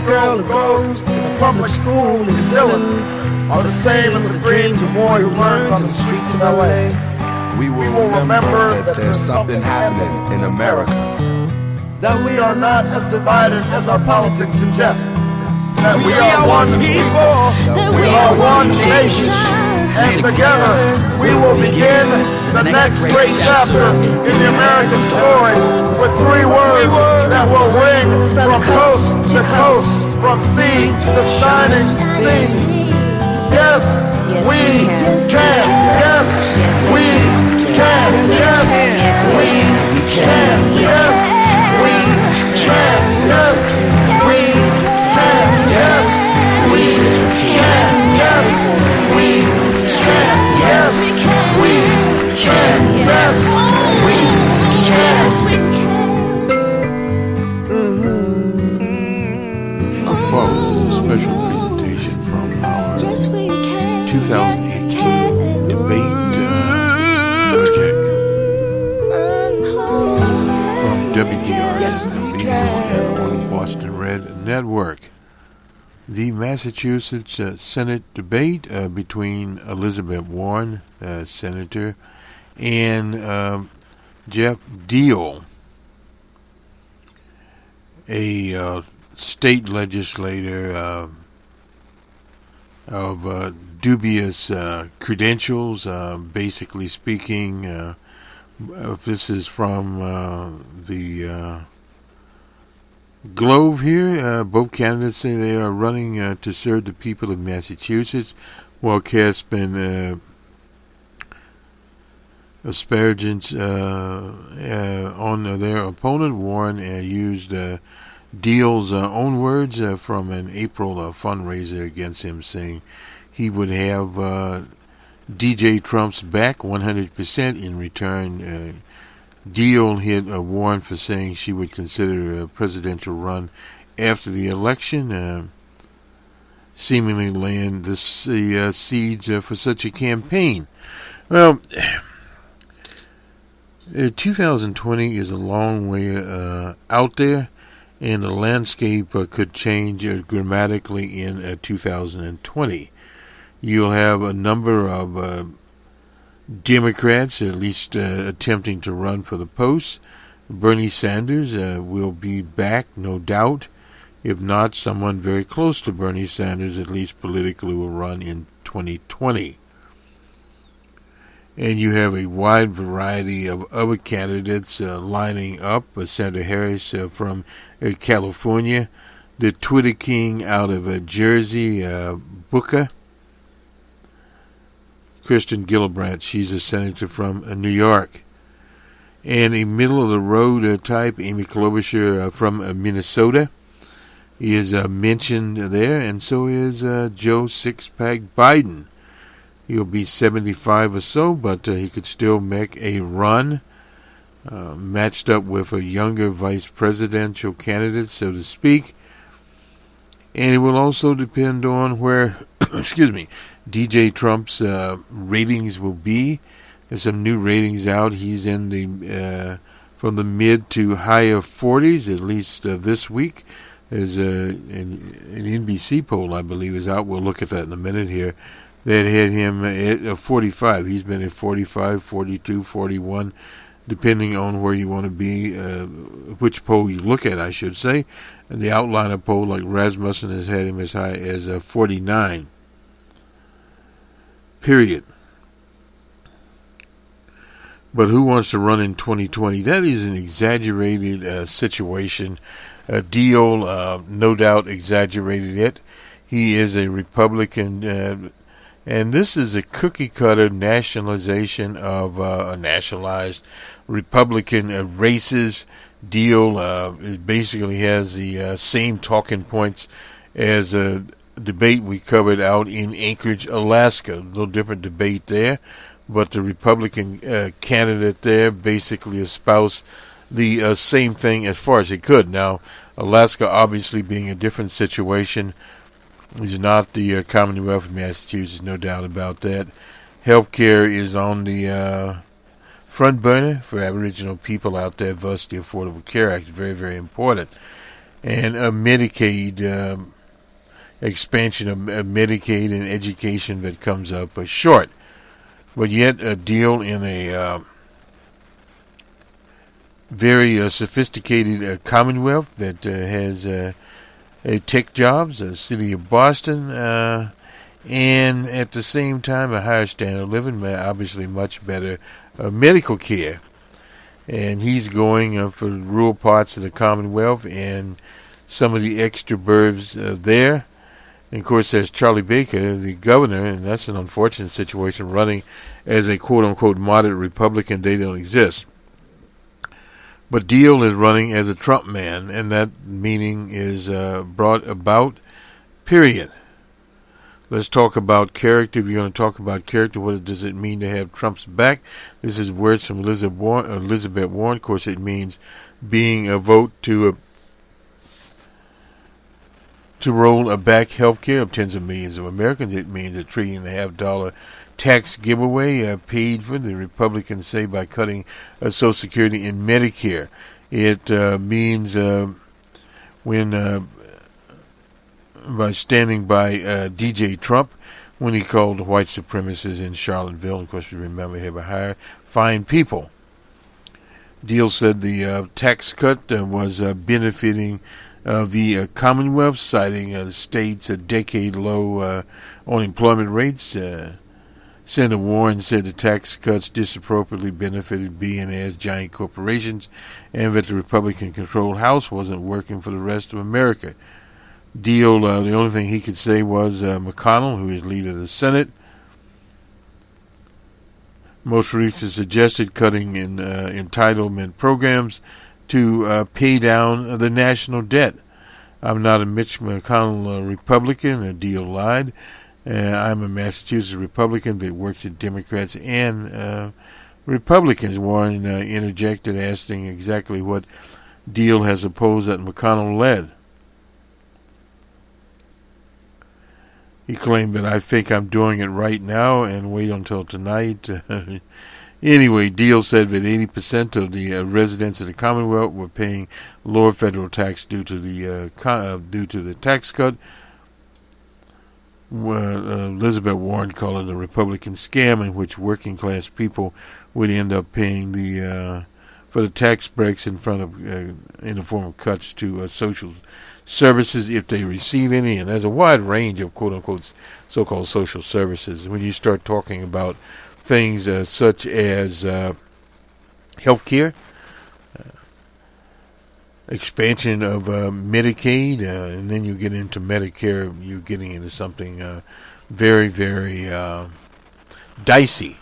little girl who goes to the public school in Dillon are the same as the dreams of boy who learns on the streets of L.A. We will remember that there's something happening in America. That we are not as divided as our politics suggest. That we are one people. That we are one nation. And together we will begin the next great chapter in the American story with 3 words that will ring from coast to coast, from sea to shining sea. Yes, we can. Yes, we can. Yes, we can. Yes, we can. Yes, we can. Yes, we can. Yes, we can. Yes, we can. Yes, we can. Our follows a special presentation from our 2018 debate project from WDRS on Boston Red Network. The Massachusetts Senate debate between Elizabeth Warren, Senator, and Geoff Diehl, a state legislator of dubious credentials, basically speaking. This is from the Globe here. Both candidates say they are running to serve the people of Massachusetts, while casting aspersions on their opponent. Warren used Diehl's own words from an April fundraiser against him, saying he would have DJ Trump's back 100% in return. Diehl hit Warren for saying she would consider a presidential run after the election, seemingly laying the seeds for such a campaign. Well, 2020 is a long way out there, and the landscape could change dramatically in 2020. You'll have a number of Democrats at least attempting to run for the post. Bernie Sanders will be back, no doubt. If not, someone very close to Bernie Sanders, at least politically, will run in 2020. And you have a wide variety of other candidates lining up. Senator Harris from California, the Twitter king out of Jersey, Booker. Kristen Gillibrand, she's a senator from New York. And a middle-of-the-road type, Amy Klobuchar from Minnesota, is mentioned there, and so is Joe Six-Pack Biden. He'll be 75 or so, but he could still make a run, matched up with a younger vice presidential candidate, so to speak. And it will also depend on where, DJ Trump's ratings will be. There's some new ratings out. He's in the from the mid to higher 40s, at least this week. There's an NBC poll, I believe, is out. We'll look at that in a minute here. That had him at 45. He's been at 45, 42, 41, depending on where you want to be, which poll you look at, I should say. And the outliner poll, like Rasmussen, has had him as high as 49. Period. But who wants to run in 2020? That is an exaggerated situation. Diehl, no doubt, exaggerated it. He is a Republican, and this is a cookie-cutter nationalization of nationalized Republican races. Diehl basically has the same talking points as a debate we covered out in Anchorage, Alaska. A little different debate there, but the Republican candidate there basically espoused the same thing as far as he could. Now, Alaska obviously being a different situation, is not the Commonwealth of Massachusetts, no doubt about that. Healthcare is on the front burner for Aboriginal people out there, thus the Affordable Care Act is very, very important. and a Medicaid expansion of Medicaid and education that comes up short. But yet a deal in a very sophisticated Commonwealth that has tech jobs, the city of Boston, and at the same time a higher standard of living, obviously much better medical care. And he's going for rural parts of the Commonwealth and some of the extra burbs there. And of course, there's Charlie Baker, the governor, and that's an unfortunate situation, running as a quote-unquote moderate Republican. They don't exist. But Diehl is running as a Trump man, and that meaning is brought about, period. Let's talk about character. If you're going to talk about character, what does it mean to have Trump's back? This is words from Elizabeth Warren. Of course, it means being a vote to roll back health care of tens of millions of Americans. It means a $1.5 trillion tax giveaway paid for, the Republicans say, by cutting Social Security and Medicare. It means by standing by DJ Trump when he called the white supremacists in Charlottesville. Of course, we remember he had hired fine people. Diehl said the tax cut was benefiting the Commonwealth, citing the state's decade-low unemployment rates. Senator Warren said the tax cuts disproportionately benefited billionaires, giant corporations, and that the Republican-controlled House wasn't working for the rest of America. Diehl, the only thing he could say was McConnell, who is leader of the Senate, most recently suggested cutting in entitlement programs to pay down the national debt. I'm not a Mitch McConnell Republican, Diehl lied. I'm a Massachusetts Republican that works with Democrats and Republicans. Warren interjected, asking exactly what Diehl has opposed that McConnell led. He claimed that I think I'm doing it right now and wait until tonight. Anyway, Diehl said that 80% of the residents of the Commonwealth were paying lower federal tax due to the tax cut. Elizabeth Warren called it a Republican scam in which working class people would end up paying for the tax breaks in the form of cuts to social services if they receive any. And there's a wide range of quote unquote so-called social services. When you start talking about things such as health care, expansion of Medicaid, and then you get into Medicare, you're getting into something very, very dicey.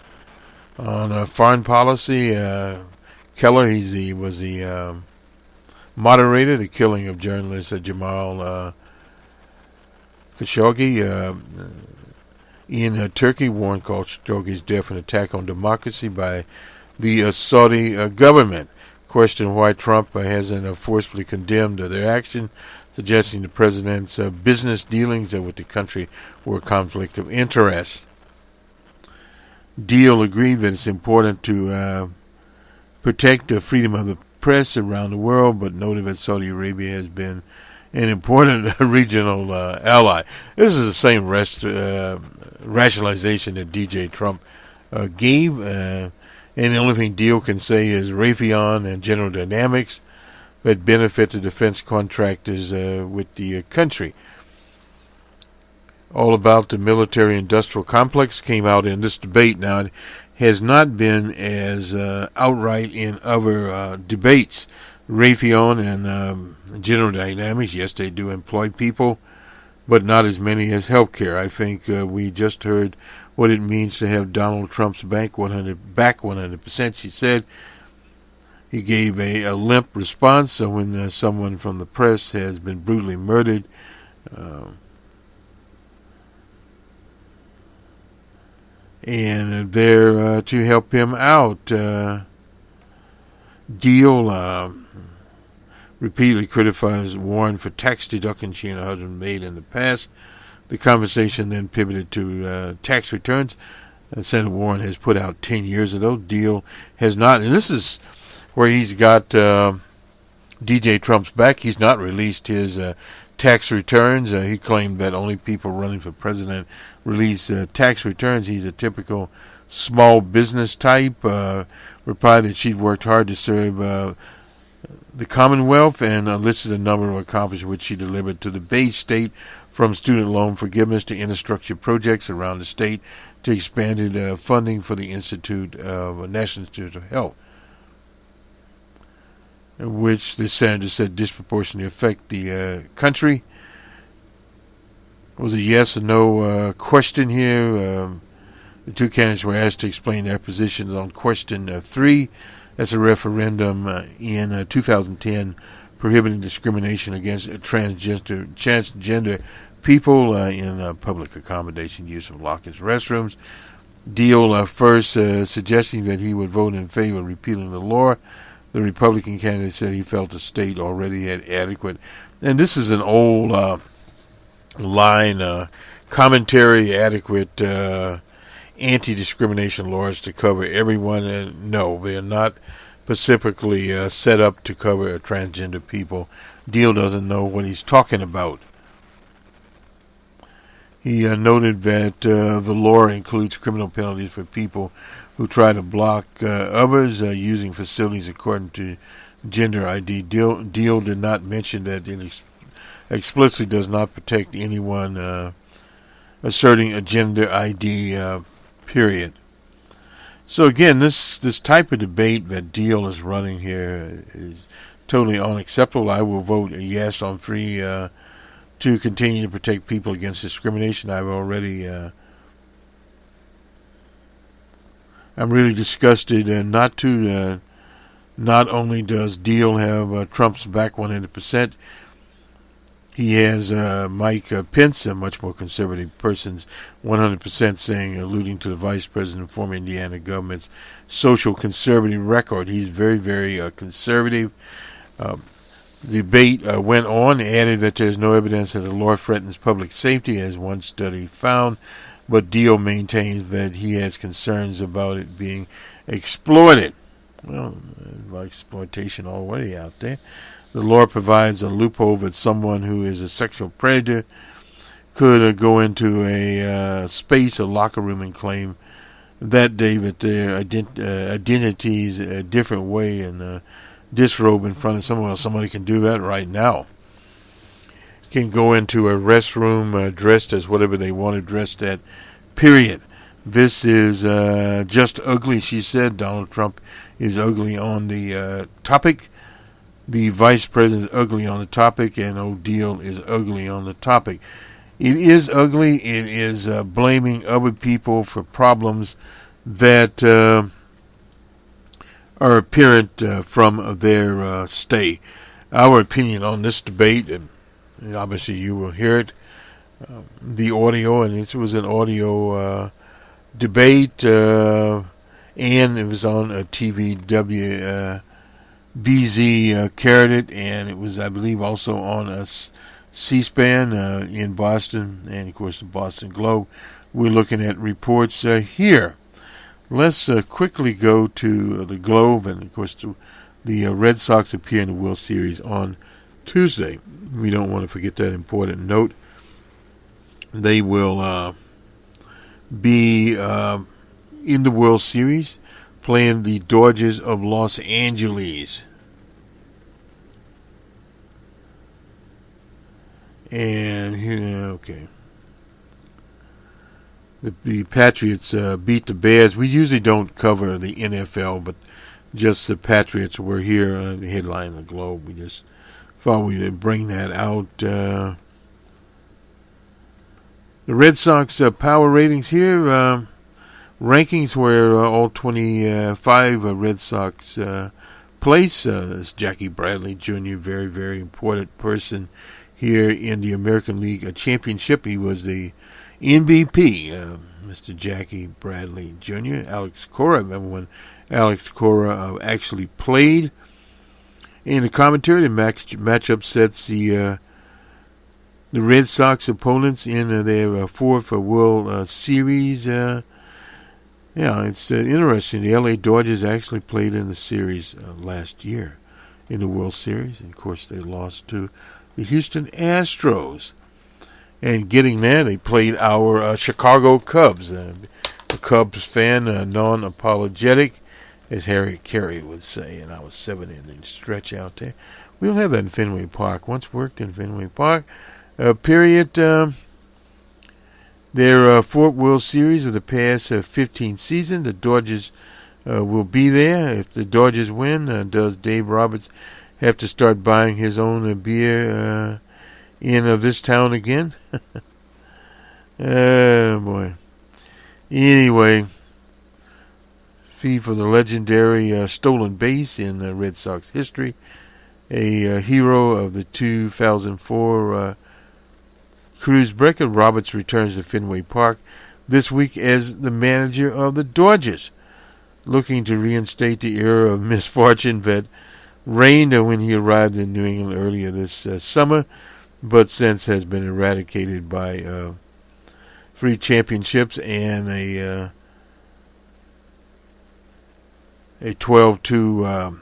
On foreign policy, Keller, was the moderator, the killing of journalist Jamal Khashoggi. In Turkey, Warren called Khashoggi's death an attack on democracy by the Saudi government. Questioned why Trump hasn't forcefully condemned their action, suggesting the president's business dealings with the country were a conflict of interest. Diehl agreed that it's important to protect the freedom of the press around the world, but noted that Saudi Arabia has been an important regional ally. This is the same rationalization that DJ Trump gave. And the only thing Diehl can say is Raytheon and General Dynamics that benefit the defense contractors with the country. All about the military-industrial complex came out in this debate. Now, it has not been as outright in other debates. Raytheon and General Dynamics, yes, they do employ people, but not as many as healthcare. I think we just heard what it means to have Donald Trump's back 100%. She said he gave a limp response. So when someone from the press has been brutally murdered, and they're to help him out. Diehl repeatedly criticized Warren for tax deductions she and her husband made in the past. The conversation then pivoted to tax returns. Senator Warren has put out 10 years ago. Diehl has not. And this is where he's got DJ Trump's back. He's not released his tax returns. He claimed that only people running for president release tax returns. He's a typical small business type. Replied that she'd worked hard to serve the Commonwealth and listed a number of accomplishments which she delivered to the Bay State, from student loan forgiveness to infrastructure projects around the state to expanded funding for the National Institute of Health, which the senator said disproportionately affect the country. It was a yes or no question here. The two candidates were asked to explain their positions on question 3. That's a referendum in 2010 prohibiting discrimination against transgender people in public accommodation use of lockers restrooms. Diehl first suggesting that he would vote in favor of repealing the law. The Republican candidate said he felt the state already had adequate. And this is an old line commentary, adequate anti-discrimination laws to cover everyone. No, they are not specifically set up to cover transgender people. Diehl doesn't know what he's talking about. He noted that the law includes criminal penalties for people who try to block others using facilities according to gender ID. Diehl did not mention that it explicitly does not protect anyone asserting a gender ID, period. So again, this type of debate that Diehl is running here is totally unacceptable. I will vote a yes on 3 to continue to protect people against discrimination. I'm really disgusted. Not only does Diehl have Trump's back 100%, he has Mike Pence, a much more conservative person's 100% saying, alluding to the vice president of former Indiana government's social conservative record. He's very, very conservative. The debate went on, added that there's no evidence that the law threatens public safety, as one study found, but Diehl maintains that he has concerns about it being exploited. Well, there's exploitation already out there. The law provides a loophole that someone who is a sexual predator could go into a space, a locker room, and claim that day that their identities a different way and disrobe in front of someone else. Somebody can do that right now. Can go into a restroom dressed as whatever they want to dress at, period. This is just ugly, she said. Donald Trump is ugly on the topic. The vice president is ugly on the topic, and Diehl is ugly on the topic. It is ugly. It is blaming other people for problems that are apparent from their stay. Our opinion on this debate, and obviously you will hear it, the audio, and it was an audio debate, and it was on TV WBZ carried it, and it was, I believe, also on C-SPAN in Boston, and of course the Boston Globe. We're looking at reports here. Let's quickly go to the Globe, and of course the Red Sox appear in the World Series on Tuesday. We don't want to forget that important note. They will be in the World Series playing the Dodgers of Los Angeles. And here, okay. The Patriots beat the Bears. We usually don't cover the NFL, but just the Patriots were here on the headline of the Globe. We just thought we'd bring that out. The Red Sox power ratings here, rankings where all 25 Red Sox place. This Jackie Bradley Jr., very, very important person here in the American League Championship. He was the MVP, Mr. Jackie Bradley Jr. Alex Cora, I remember when Alex Cora actually played. In the commentary, the matchup sets the Red Sox opponents in their fourth World Series. Yeah, it's interesting. The LA Dodgers actually played in the series last year. in the World Series. And, of course, they lost to the Houston Astros. And getting there, they played our Chicago Cubs. The Cubs fan, non-apologetic, as Harry Carey would say. And I was 7 innings stretch out there. We don't have that in Fenway Park. Once worked in Fenway Park. Period. Their fourth World Series of the past 15 season. The Dodgers will be there. If the Dodgers win, does Dave Roberts have to start buying his own beer in this town again? Oh, boy. Anyway, fee for the legendary stolen base in Red Sox history. A hero of the 2004 cruise breaker, Roberts returns to Fenway Park this week as the manager of the Dodgers, looking to reinstate the era of misfortune that reigned when he arrived in New England earlier this summer, but since has been eradicated by 3 championships and a 12-2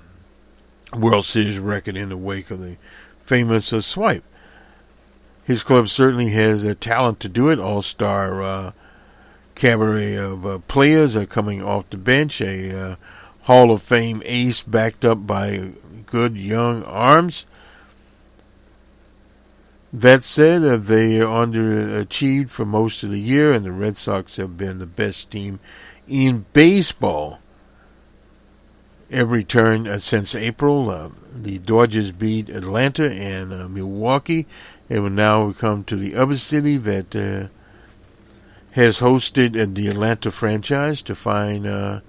World Series record in the wake of the famous swipe. His club certainly has a talent to do it. All-star cabaret of players are coming off the bench. A Hall of Fame ace backed up by good young arms. That said, they are underachieved for most of the year, and the Red Sox have been the best team in baseball every turn since April. The Dodgers beat Atlanta and Milwaukee. It will now come to the other city that has hosted the Atlanta franchise to find a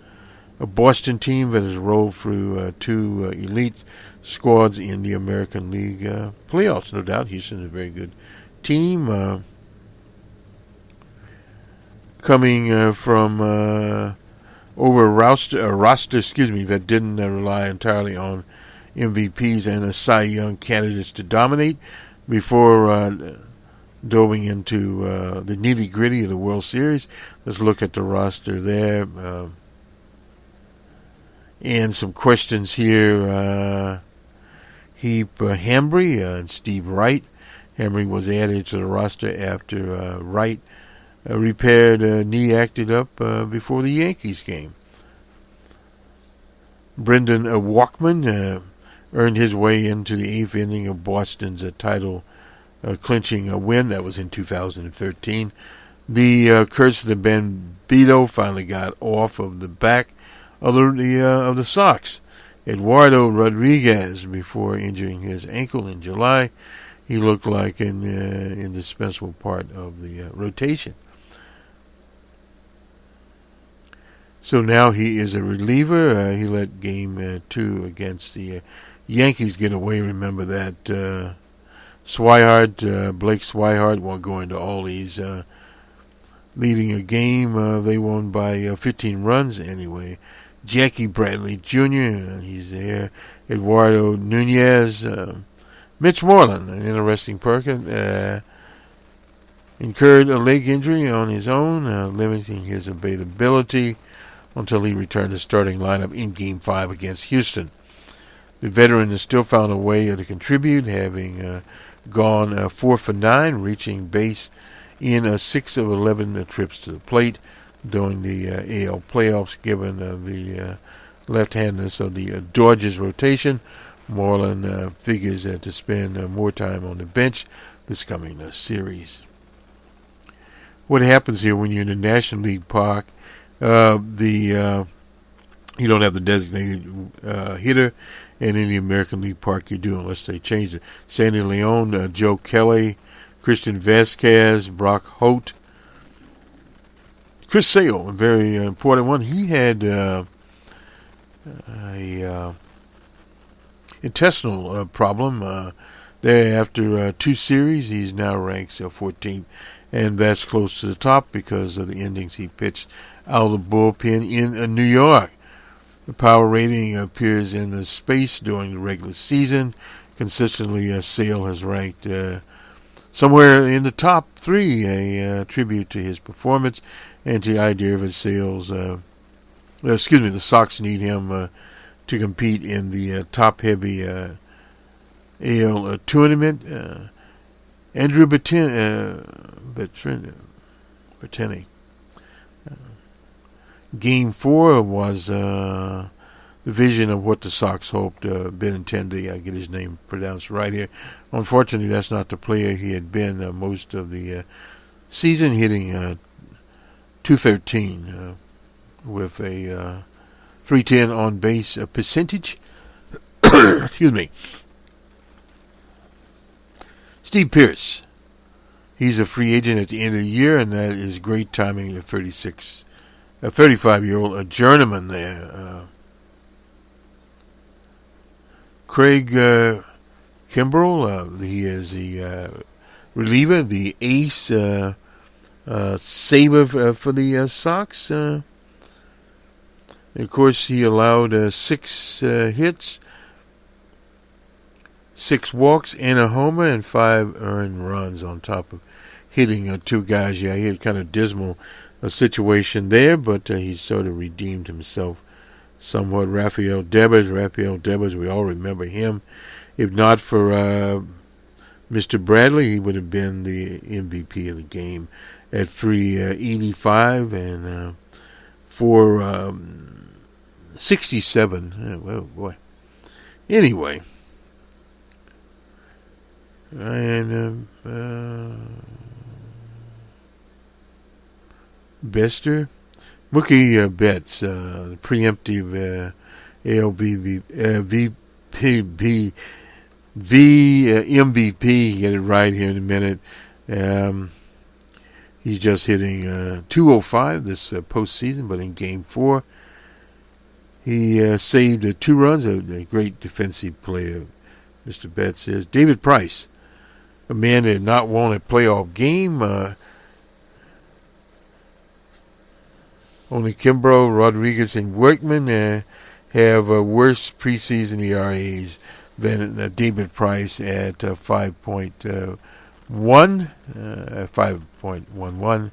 Boston team that has rolled through 2 elite squads in the American League playoffs. No doubt, Houston is a very good team. Coming from over a roster, that didn't rely entirely on MVPs and Cy Young candidates to dominate. Before delving into the nitty-gritty of the World Series, let's look at the roster there. And some questions here. Heap Hambry and Steve Wright. Hambry was added to the roster after Wright repaired knee acted up before the Yankees game. Brendan Walkman earned his way into the 8th inning of Boston's title clinching win. That was in 2013. The curse of the Bandito finally got off of the back of the Sox. Eduardo Rodriguez, before injuring his ankle in July, he looked like an indispensable part of the rotation. So now he is a reliever. He let game 2 against the Yankees get away. Remember that Blake Swihart won't go into all these leading a game. They won by 15 runs anyway. Jackie Bradley Jr., he's there. Eduardo Nunez. Mitch Moreland, an interesting person, incurred a leg injury on his own, limiting his availability until he returned to starting lineup in Game 5 against Houston. The veteran has still found a way to contribute, having gone 4 for 9, reaching base in 6 of 11 trips to the plate during the AL playoffs. Given the left-handedness of the Dodgers rotation, Moreland figures to spend more time on the bench this coming series. What happens here when you're in the National League Park? You don't have the designated hitter, and in the American League Park you do, unless they change it. Sandy Leon, Joe Kelly, Christian Vasquez, Brock Holt, Chris Sale, a very important one. He had a intestinal problem. There, after 2 series, he's now ranks 14th, and that's close to the top because of the innings he pitched out of the bullpen in New York. The power rating appears in the space during the regular season. Consistently, Sale has ranked somewhere in the top 3, a tribute to his performance and to the idea of Sale's. The Sox need him to compete in the top-heavy AL tournament. Andrew Bertini. Game 4 was the vision of what the Sox hoped. Benintendi, I get his name pronounced right here. Unfortunately, that's not the player he had been most of the season, hitting .213 with a .310 on base percentage. Excuse me. Steve Pearce. He's a free agent at the end of the year, and that is great timing. A 35-year-old journeyman there. Craig Kimbrell, he is the reliever, the ace saver for the Sox. Of course, he allowed 6 hits, 6 walks, and a homer, and 5 earned runs on top of hitting 2 guys. Yeah, he had kind of dismal situation there, but he sort of redeemed himself somewhat. Rafael Devers, we all remember him. If not for Mr. Bradley, he would have been the MVP of the game at 385 and 467. Oh boy. Anyway, and Bester, Mookie Betts, preemptive MVP. Get it right here in a minute. He's just hitting 205 this postseason, but in Game 4, he saved 2 runs. A great defensive player, Mr. Betts is. David Price, a man that had not won a playoff game. Only Kimbrough, Rodriguez, and Workman have worse preseason ERAs than David Price at 5.11.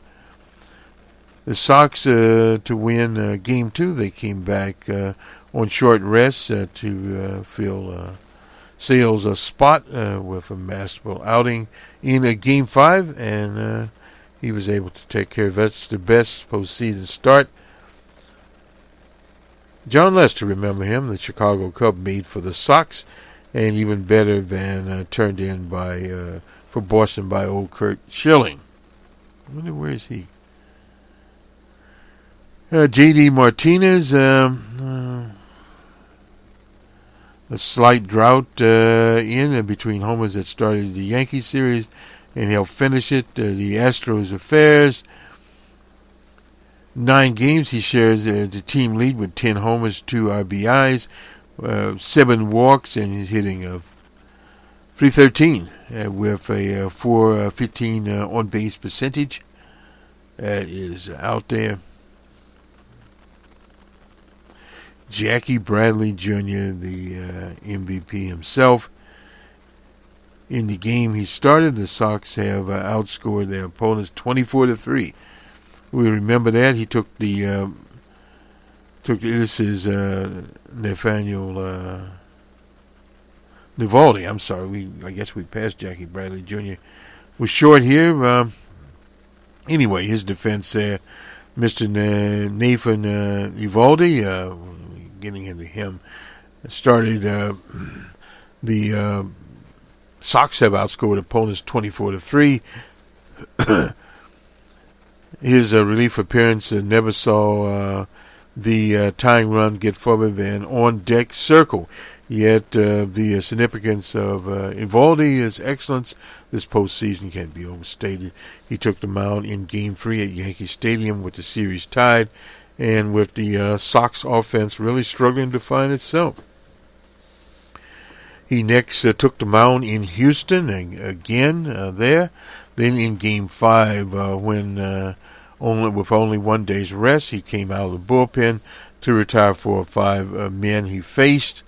The Sox, to win Game 2, they came back on short rest to fill Sale's spot with a masterful outing in Game 5, and he was able to take care of it. That's the best postseason start. John Lester, remember him, the Chicago Cub, made for the Sox, and even better than turned in by for Boston by old Kurt Schilling. I wonder where is he? J.D. Martinez, a slight drought in between homers that started the Yankee series, and he'll finish it. The Astros affairs. 9 games, he shares the team lead with 10 homers, 2 RBIs, 7 walks, and he's hitting .313 with a .415 on base percentage. That is out there. Jackie Bradley Jr., the MVP himself. In the game he started, the Sox have outscored their opponents 24-3. We remember that. He took this is Nathaniel Nivaldi. I'm sorry. I guess we passed Jackie Bradley Jr. Was short here. Anyway, his defense there, Mr. Nathan Nivaldi, getting into him, started the Sox have outscored opponents 24-3. His relief appearance never saw the tying run get further than on-deck circle. Yet the significance of Eovaldi's excellence this postseason can't be overstated. He took the mound in Game 3 at Yankee Stadium with the series tied, and with the Sox offense really struggling to find itself. He next took the mound in Houston again there. Then in Game 5, when with only 1 day's rest, he came out of the bullpen to retire 4 or 5 men he faced.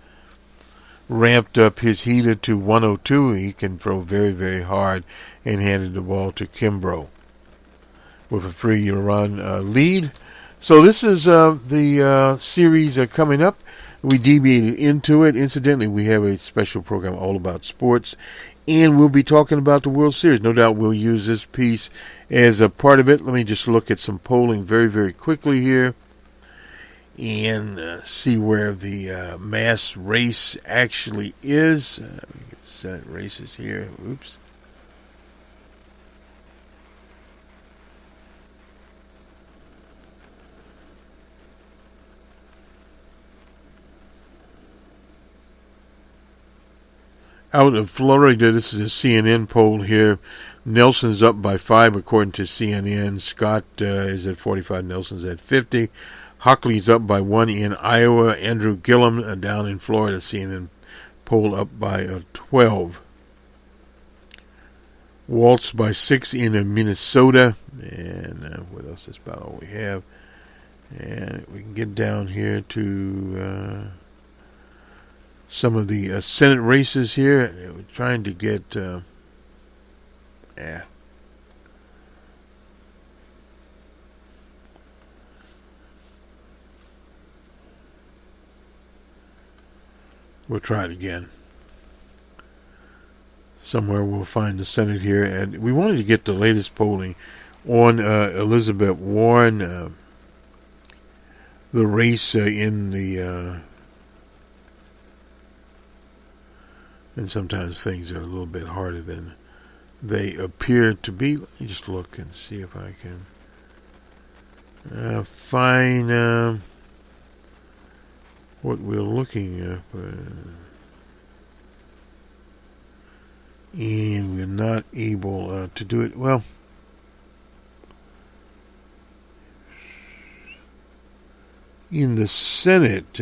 Ramped up his heater to 102. He can throw very, very hard, and handed the ball to Kimbrough with a 3-run lead. So this is the series coming up. We deviated into it. Incidentally, we have a special program all about sports, and we'll be talking about the World Series. No doubt we'll use this piece as a part of it. Let me just look at some polling very, very quickly here and see where the mass race actually is. Let me get Senate races here. Oops. Out of Florida, this is a CNN poll here. Nelson's up by 5 according to CNN. Scott is at 45. Nelson's at 50. Hockley's up by 1 in Iowa. Andrew Gillum down in Florida. CNN poll up by 12. Waltz by 6 in Minnesota. And what else? That's about all we have. And we can get down here to some of the Senate races here. We're trying to get we'll try it again. Somewhere we'll find the Senate here. And we wanted to get the latest polling on Elizabeth Warren, the race in the and sometimes things are a little bit harder than they appear to be. Let me just look and see if I can find what we're looking at. And we're not able to do it. Well, in the Senate,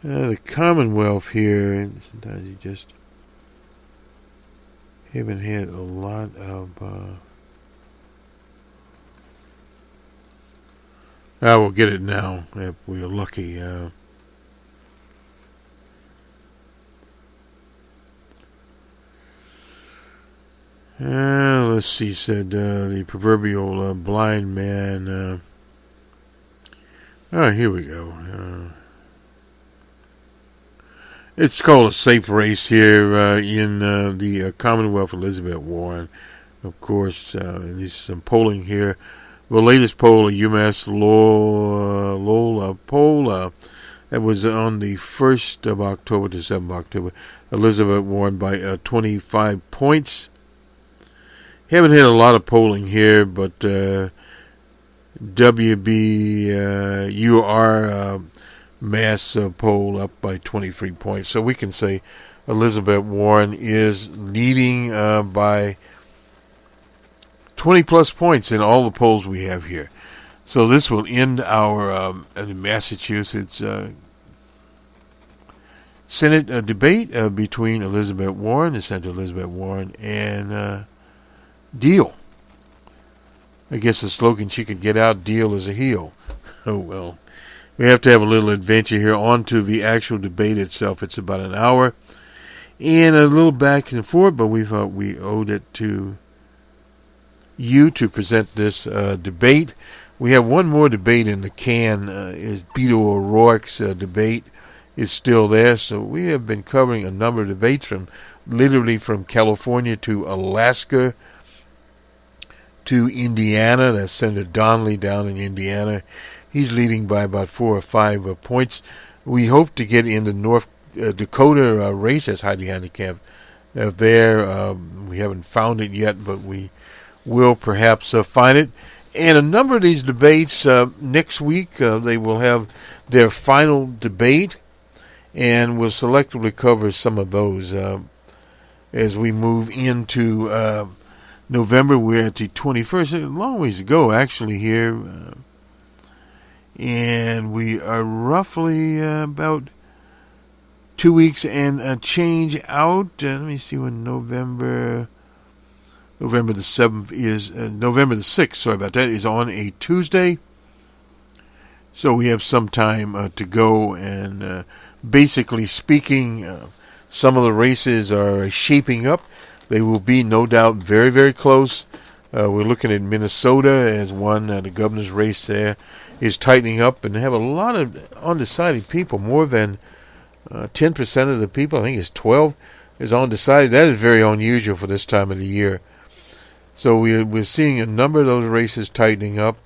the Commonwealth here, sometimes you just haven't had a lot of I will get it now if we're lucky. Let's see, said the proverbial blind man. Here we go. It's called a safe race here in the Commonwealth. Elizabeth Warren, of course. And there's some polling here. The latest poll, a UMass Lowell poll, that was on the 1st of October to 7th of October. Elizabeth Warren by 25 points. Haven't had a lot of polling here, but WBUR mass poll up by 23 points. So we can say Elizabeth Warren is leading by 20 plus points in all the polls we have here. So this will end our Massachusetts Senate debate between Elizabeth Warren, the Senator Elizabeth Warren, and Diehl. I guess the slogan she could get out, Diehl is a heel. Oh well. We have to have a little adventure here. On to the actual debate itself. It's about an hour and a little back and forth, but we thought we owed it to you to present this debate. We have one more debate in the can. Is Beto O'Rourke's debate is still there. So we have been covering a number of debates from literally from California to Alaska to Indiana. That's Senator Donnelly down in Indiana. He's leading by about 4 or 5 points. We hope to get in the North Dakota race. That's highly handicapped there. We haven't found it yet, but we will perhaps find it. And a number of these debates next week, they will have their final debate, and we'll selectively cover some of those as we move into November. We're at the 21st. A long ways to go, actually, here. And we are roughly about 2 weeks and a change out. Let me see when November the 7th is. November the 6th, sorry about that, is on a Tuesday. So we have some time to go. And basically speaking, some of the races are shaping up. They will be, no doubt, very, very close. We're looking at Minnesota as one, the governor's race there. is tightening up, and they have a lot of undecided people. More than 10% of the people, I think it's 12, is undecided. That is very unusual for this time of the year. So we're seeing a number of those races tightening up.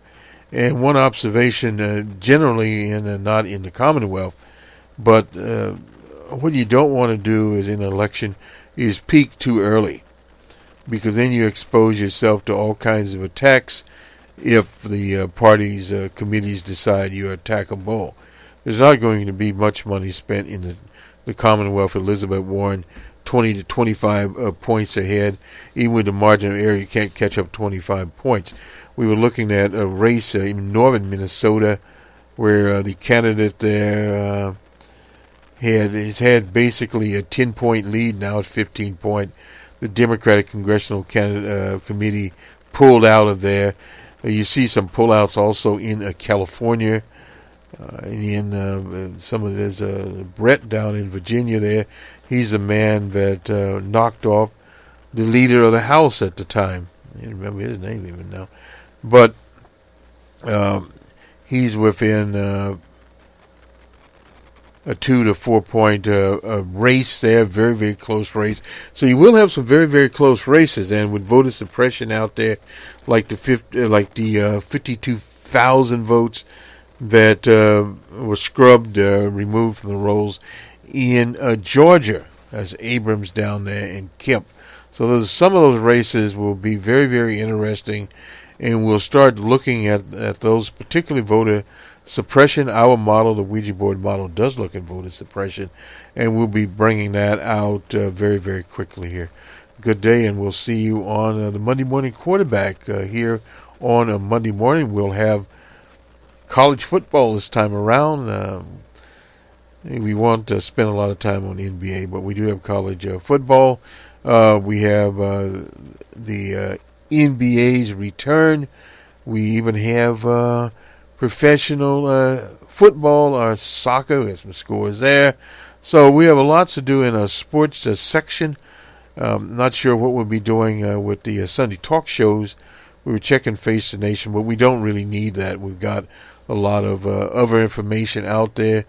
And one observation, generally not in the Commonwealth, but what you don't want to do is in an election is peak too early, because then you expose yourself to all kinds of attacks if the party's committees decide you're attackable. There's not going to be much money spent in the Commonwealth. Elizabeth Warren 20 to 25 points ahead. Even with the margin of error, you can't catch up 25 points. We were looking at a race in northern Minnesota where the candidate there has had basically a 10-point lead. Now it's 15-point. The Democratic Congressional Committee pulled out of there. You see some pullouts also in California. In some of this, Brett down in Virginia there, he's a man that knocked off the leader of the House at the time. I don't remember his name even now. But he's within a 2 to 4 point race there, very, very close race. So you will have some very, very close races, and with voter suppression out there, like the 52,000 votes that were scrubbed, removed from the rolls in Georgia, as Abrams down there and Kemp. So some of those races will be very, very interesting, and we'll start looking at those, particularly voter suppression. Our model, the Ouija board model, does look at voter suppression, and we'll be bringing that out very, very quickly here. Good day, and we'll see you on the Monday Morning Quarterback here on a Monday morning. We'll have college football this time around. We won't spend a lot of time on the NBA, but we do have college football. We have the NBA's return. We even have professional football or soccer. There's some scores there. So we have lots to do in a sports section. Not sure what we'll be doing with the Sunday talk shows. We were checking Face the Nation, but we don't really need that. We've got a lot of other information out there.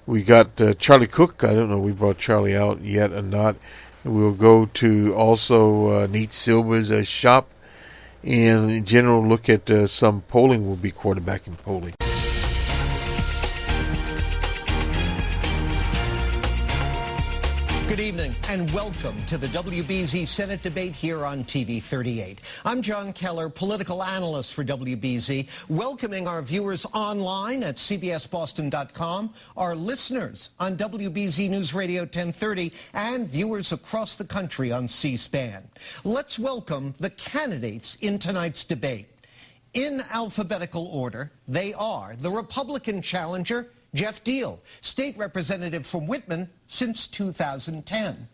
We got Charlie Cook. I don't know if we brought Charlie out yet or not. We'll go to also Nate Silver's shop, and in general look at some polling. Will be quarterbacking polling. Good evening and welcome to the WBZ Senate debate here on TV 38. I'm John Keller, political analyst for WBZ, welcoming our viewers online at cbsboston.com, our listeners on WBZ News Radio 1030, and viewers across the country on C-SPAN. Let's welcome the candidates in tonight's debate. In alphabetical order, they are the Republican challenger, Geoff Diehl, state representative from Whitman since 2010.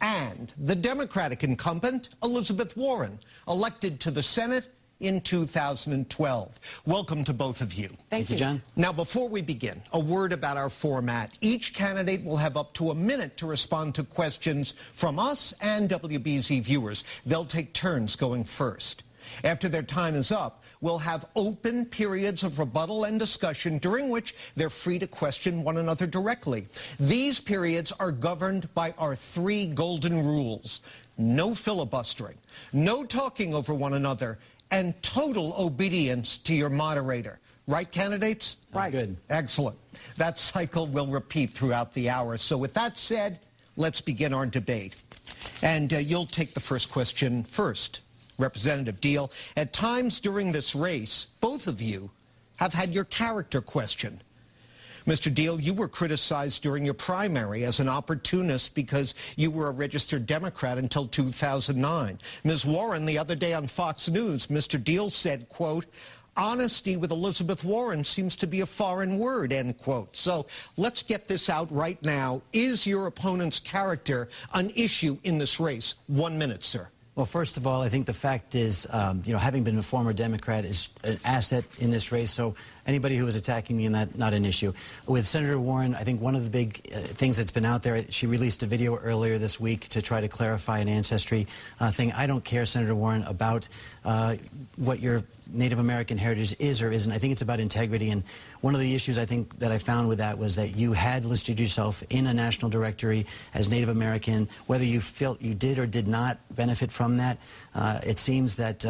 And the Democratic incumbent, Elizabeth Warren, elected to the Senate in 2012. Welcome to both of you. Thank you, John. Now, before we begin, a word about our format. Each candidate will have up to a minute to respond to questions from us and WBZ viewers. They'll take turns going first. After their time is up, we'll have open periods of rebuttal and discussion during which they're free to question one another directly. These periods are governed by our 3 golden rules: no filibustering, no talking over one another, and total obedience to your moderator. Right, candidates? Right. Good. Excellent. That cycle will repeat throughout the hour. So with that said, let's begin our debate. And you'll take the first question first. Representative Diehl, at times during this race, both of you have had your character questioned. Mr. Diehl, you were criticized during your primary as an opportunist because you were a registered Democrat until 2009. Ms. Warren, the other day on Fox News, Mr. Diehl said, quote, "Honesty with Elizabeth Warren seems to be a foreign word," end quote. So let's get this out right now. Is your opponent's character an issue in this race? 1 minute, sir. Well, first of all, I think the fact is, having been a former Democrat is an asset in this race. So anybody who was attacking me, and that not an issue. With Senator Warren, I think one of the big things that's been out there, she released a video earlier this week to try to clarify an ancestry thing. I don't care, Senator Warren, about what your Native American heritage is or isn't. I think it's about integrity, and one of the issues I think that I found with that was that you had listed yourself in a national directory as Native American. Whether you felt you did or did not benefit from that, it seems that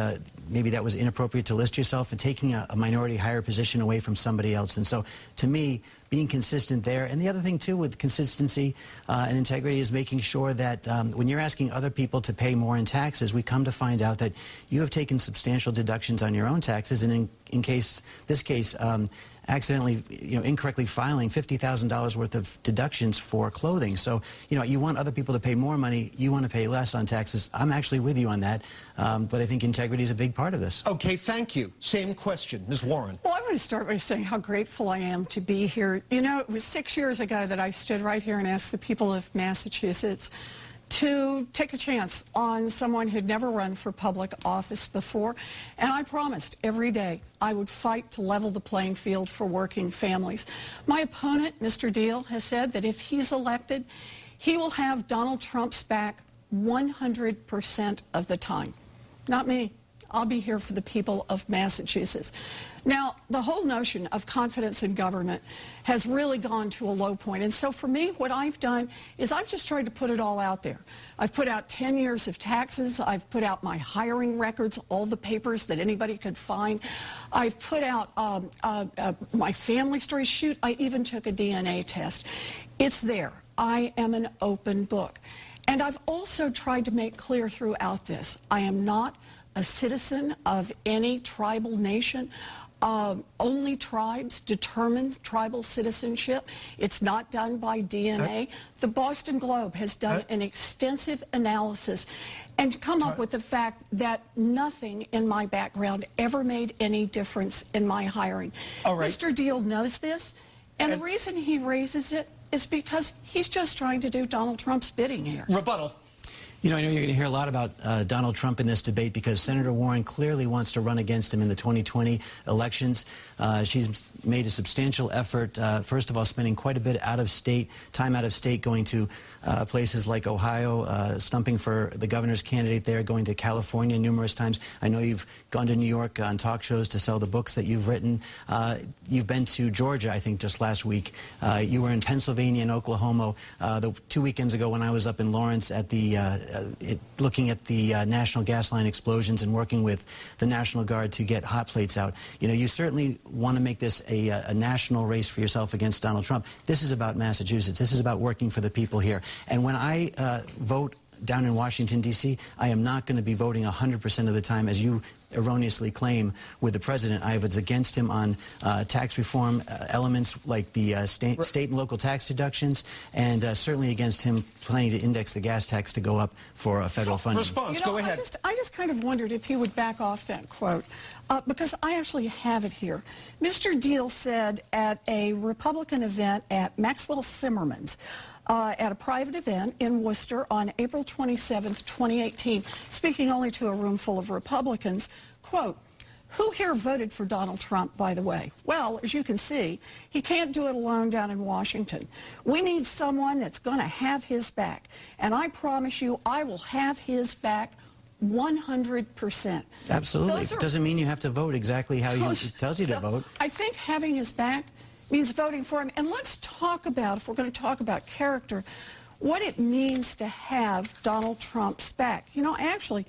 maybe that was inappropriate to list yourself and taking a minority higher position away from somebody else. And so, to me, being consistent there. And the other thing, too, with consistency and integrity is making sure that when you're asking other people to pay more in taxes, we come to find out that you have taken substantial deductions on your own taxes, and in this case, accidentally, incorrectly filing $50,000 worth of deductions for clothing. So, you want other people to pay more money, you want to pay less on taxes. I'm actually with you on that, but I think integrity is a big part of this. Okay, thank you. Same question, Ms. Warren. Well, I want to start by saying how grateful I am to be here. It was 6 years ago that I stood right here and asked the people of Massachusetts to take a chance on someone who'd never run for public office before. And I promised every day I would fight to level the playing field for working families. My opponent, Mr. Diehl, has said that if he's elected, he will have Donald Trump's back 100% of the time. Not me. I'll be here for the people of Massachusetts. Now, the whole notion of confidence in government has really gone to a low point. And so for me, what I've done is I've just tried to put it all out there. I've put out 10 years of taxes. I've put out my hiring records, all the papers that anybody could find. I've put out my family story. Shoot, I even took a DNA test. It's there. I am an open book. And I've also tried to make clear throughout this, I am not a citizen of any tribal nation. Only tribes determine tribal citizenship. It's not done by DNA. The Boston Globe has done an extensive analysis and come up with the fact that nothing in my background ever made any difference in my hiring. All right. Mr. Diehl knows this, and the reason he raises it is because he's just trying to do Donald Trump's bidding here. Rebuttal. I know you're going to hear a lot about Donald Trump in this debate because Senator Warren clearly wants to run against him in the 2020 elections. She's made a substantial effort, first of all, spending quite a bit time out of state, going to places like Ohio, stumping for the governor's candidate there, going to California numerous times. I know you've gone to New York on talk shows to sell the books that you've written. You've been to Georgia, I think, just last week. You were in Pennsylvania and Oklahoma 2 weekends ago when I was up in Lawrence at the looking at the national gas line explosions and working with the National Guard to get hot plates out. You certainly want to make this a national race for yourself against Donald Trump. This is about Massachusetts. This is about working for the people here. And when I vote down in Washington, D.C., I am not going to be voting 100% of the time, as you erroneously claim, with the president. I was against him on tax reform elements like the state and local tax deductions, and certainly against him planning to index the gas tax to go up for a federal funding. Response, go ahead. I just kind of wondered if he would back off that quote, because I actually have it here. Mr. Diehl said at a Republican event at Maxwell Zimmerman's, at a private event in Worcester on April 27th, 2018, speaking only to a room full of Republicans, quote, "Who here voted for Donald Trump, by the way? Well, as you can see, he can't do it alone down in Washington. We need someone that's going to have his back. And I promise you, I will have his back 100%. Absolutely. It doesn't mean you have to vote exactly how he tells you to vote. I think having his back means voting for him. And let's talk about, if we're going to talk about character, what it means to have Donald Trump's back. I actually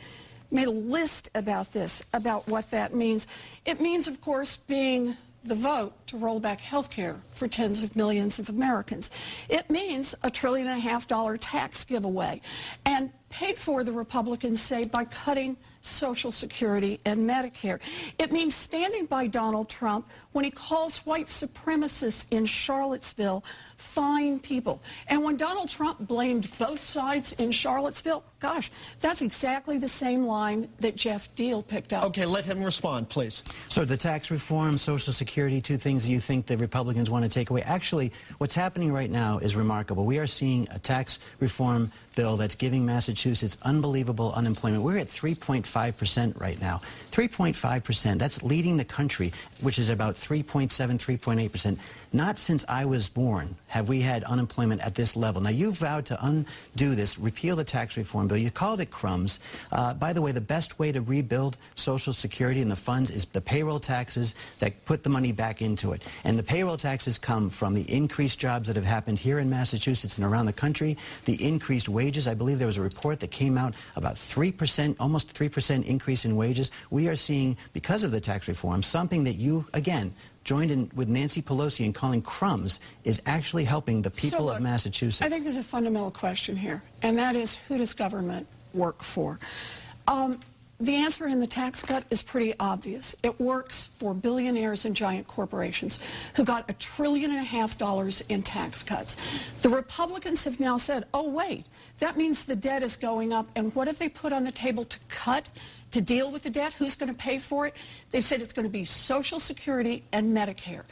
made a list about this, about what that means. It means, of course, being the vote to roll back health care for tens of millions of Americans. It means a $1.5 trillion tax giveaway, and paid for, the Republicans say, by cutting Social Security and Medicare. It means standing by Donald Trump when he calls white supremacists in Charlottesville fine people. And when Donald Trump blamed both sides in Charlottesville, gosh, that's exactly the same line that Geoff Diehl picked up. Okay, let him respond, please. So the tax reform, Social Security, two things you think the Republicans want to take away. Actually, what's happening right now is remarkable. We are seeing a tax reform bill that's giving Massachusetts unbelievable unemployment. We're at 3.5% 3.5% right now. 3.5%, that's leading the country, which is about 3.7, 3.8%. Not since I was born have we had unemployment at this level. Now, you vowed to undo this, repeal the tax reform bill. You called it crumbs. By the way, the best way to rebuild Social Security and the funds is the payroll taxes that put the money back into it. And the payroll taxes come from the increased jobs that have happened here in Massachusetts and around the country, the increased wages. I believe there was a report that came out about 3%, almost 3% increase in wages. We are seeing, because of the tax reform, something that you, again, joined in with Nancy Pelosi in calling crumbs is actually helping the people of Massachusetts. I think there's a fundamental question here, and that is, who does government work for? The answer in the tax cut is pretty obvious. It works for billionaires and giant corporations who got $1.5 trillion in tax cuts. The Republicans have now said, oh, wait, that means the debt is going up, and what have they put on the table to cut, to deal with the debt? Who's going to pay for it? They've said it's going to be Social Security and Medicare.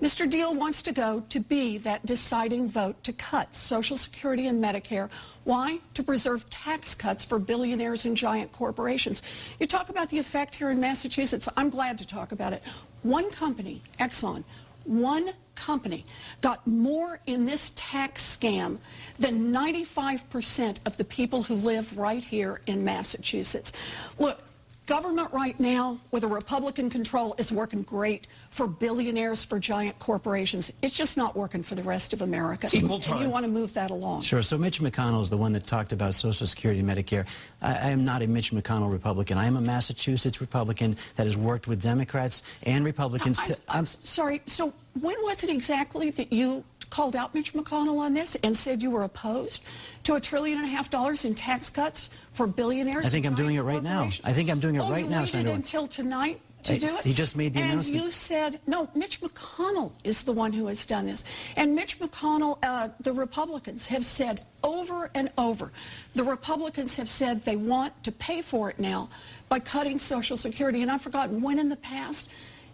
Mr. Diehl wants to go to be that deciding vote to cut Social Security and Medicare. Why? To preserve tax cuts for billionaires and giant corporations. You talk about the effect here in Massachusetts. I'm glad to talk about it. One company, Exxon, one company got more in this tax scam than 95% of the people who live right here in Massachusetts. Look, government right now with a Republican control is working great for billionaires, for giant corporations. It's just not working for the rest of America. Equal time. And you want to move that along. Sure. So Mitch McConnell is the one that talked about Social Security and Medicare. I am not a Mitch McConnell Republican. I am a Massachusetts Republican that has worked with Democrats and Republicans to... I'm sorry. So when was it exactly that you called out Mitch McConnell on this and said you were opposed to $1.5 trillion in tax cuts for billionaires? I think I'm doing it right now. I think I'm doing it right now, Senator. You waited until tonight to do it? He just made the announcement. And you said, no, Mitch McConnell is the one who has done this. And Mitch McConnell, the Republicans have said over and over, the Republicans have said they want to pay for it now by cutting Social Security. And I've forgotten when in the past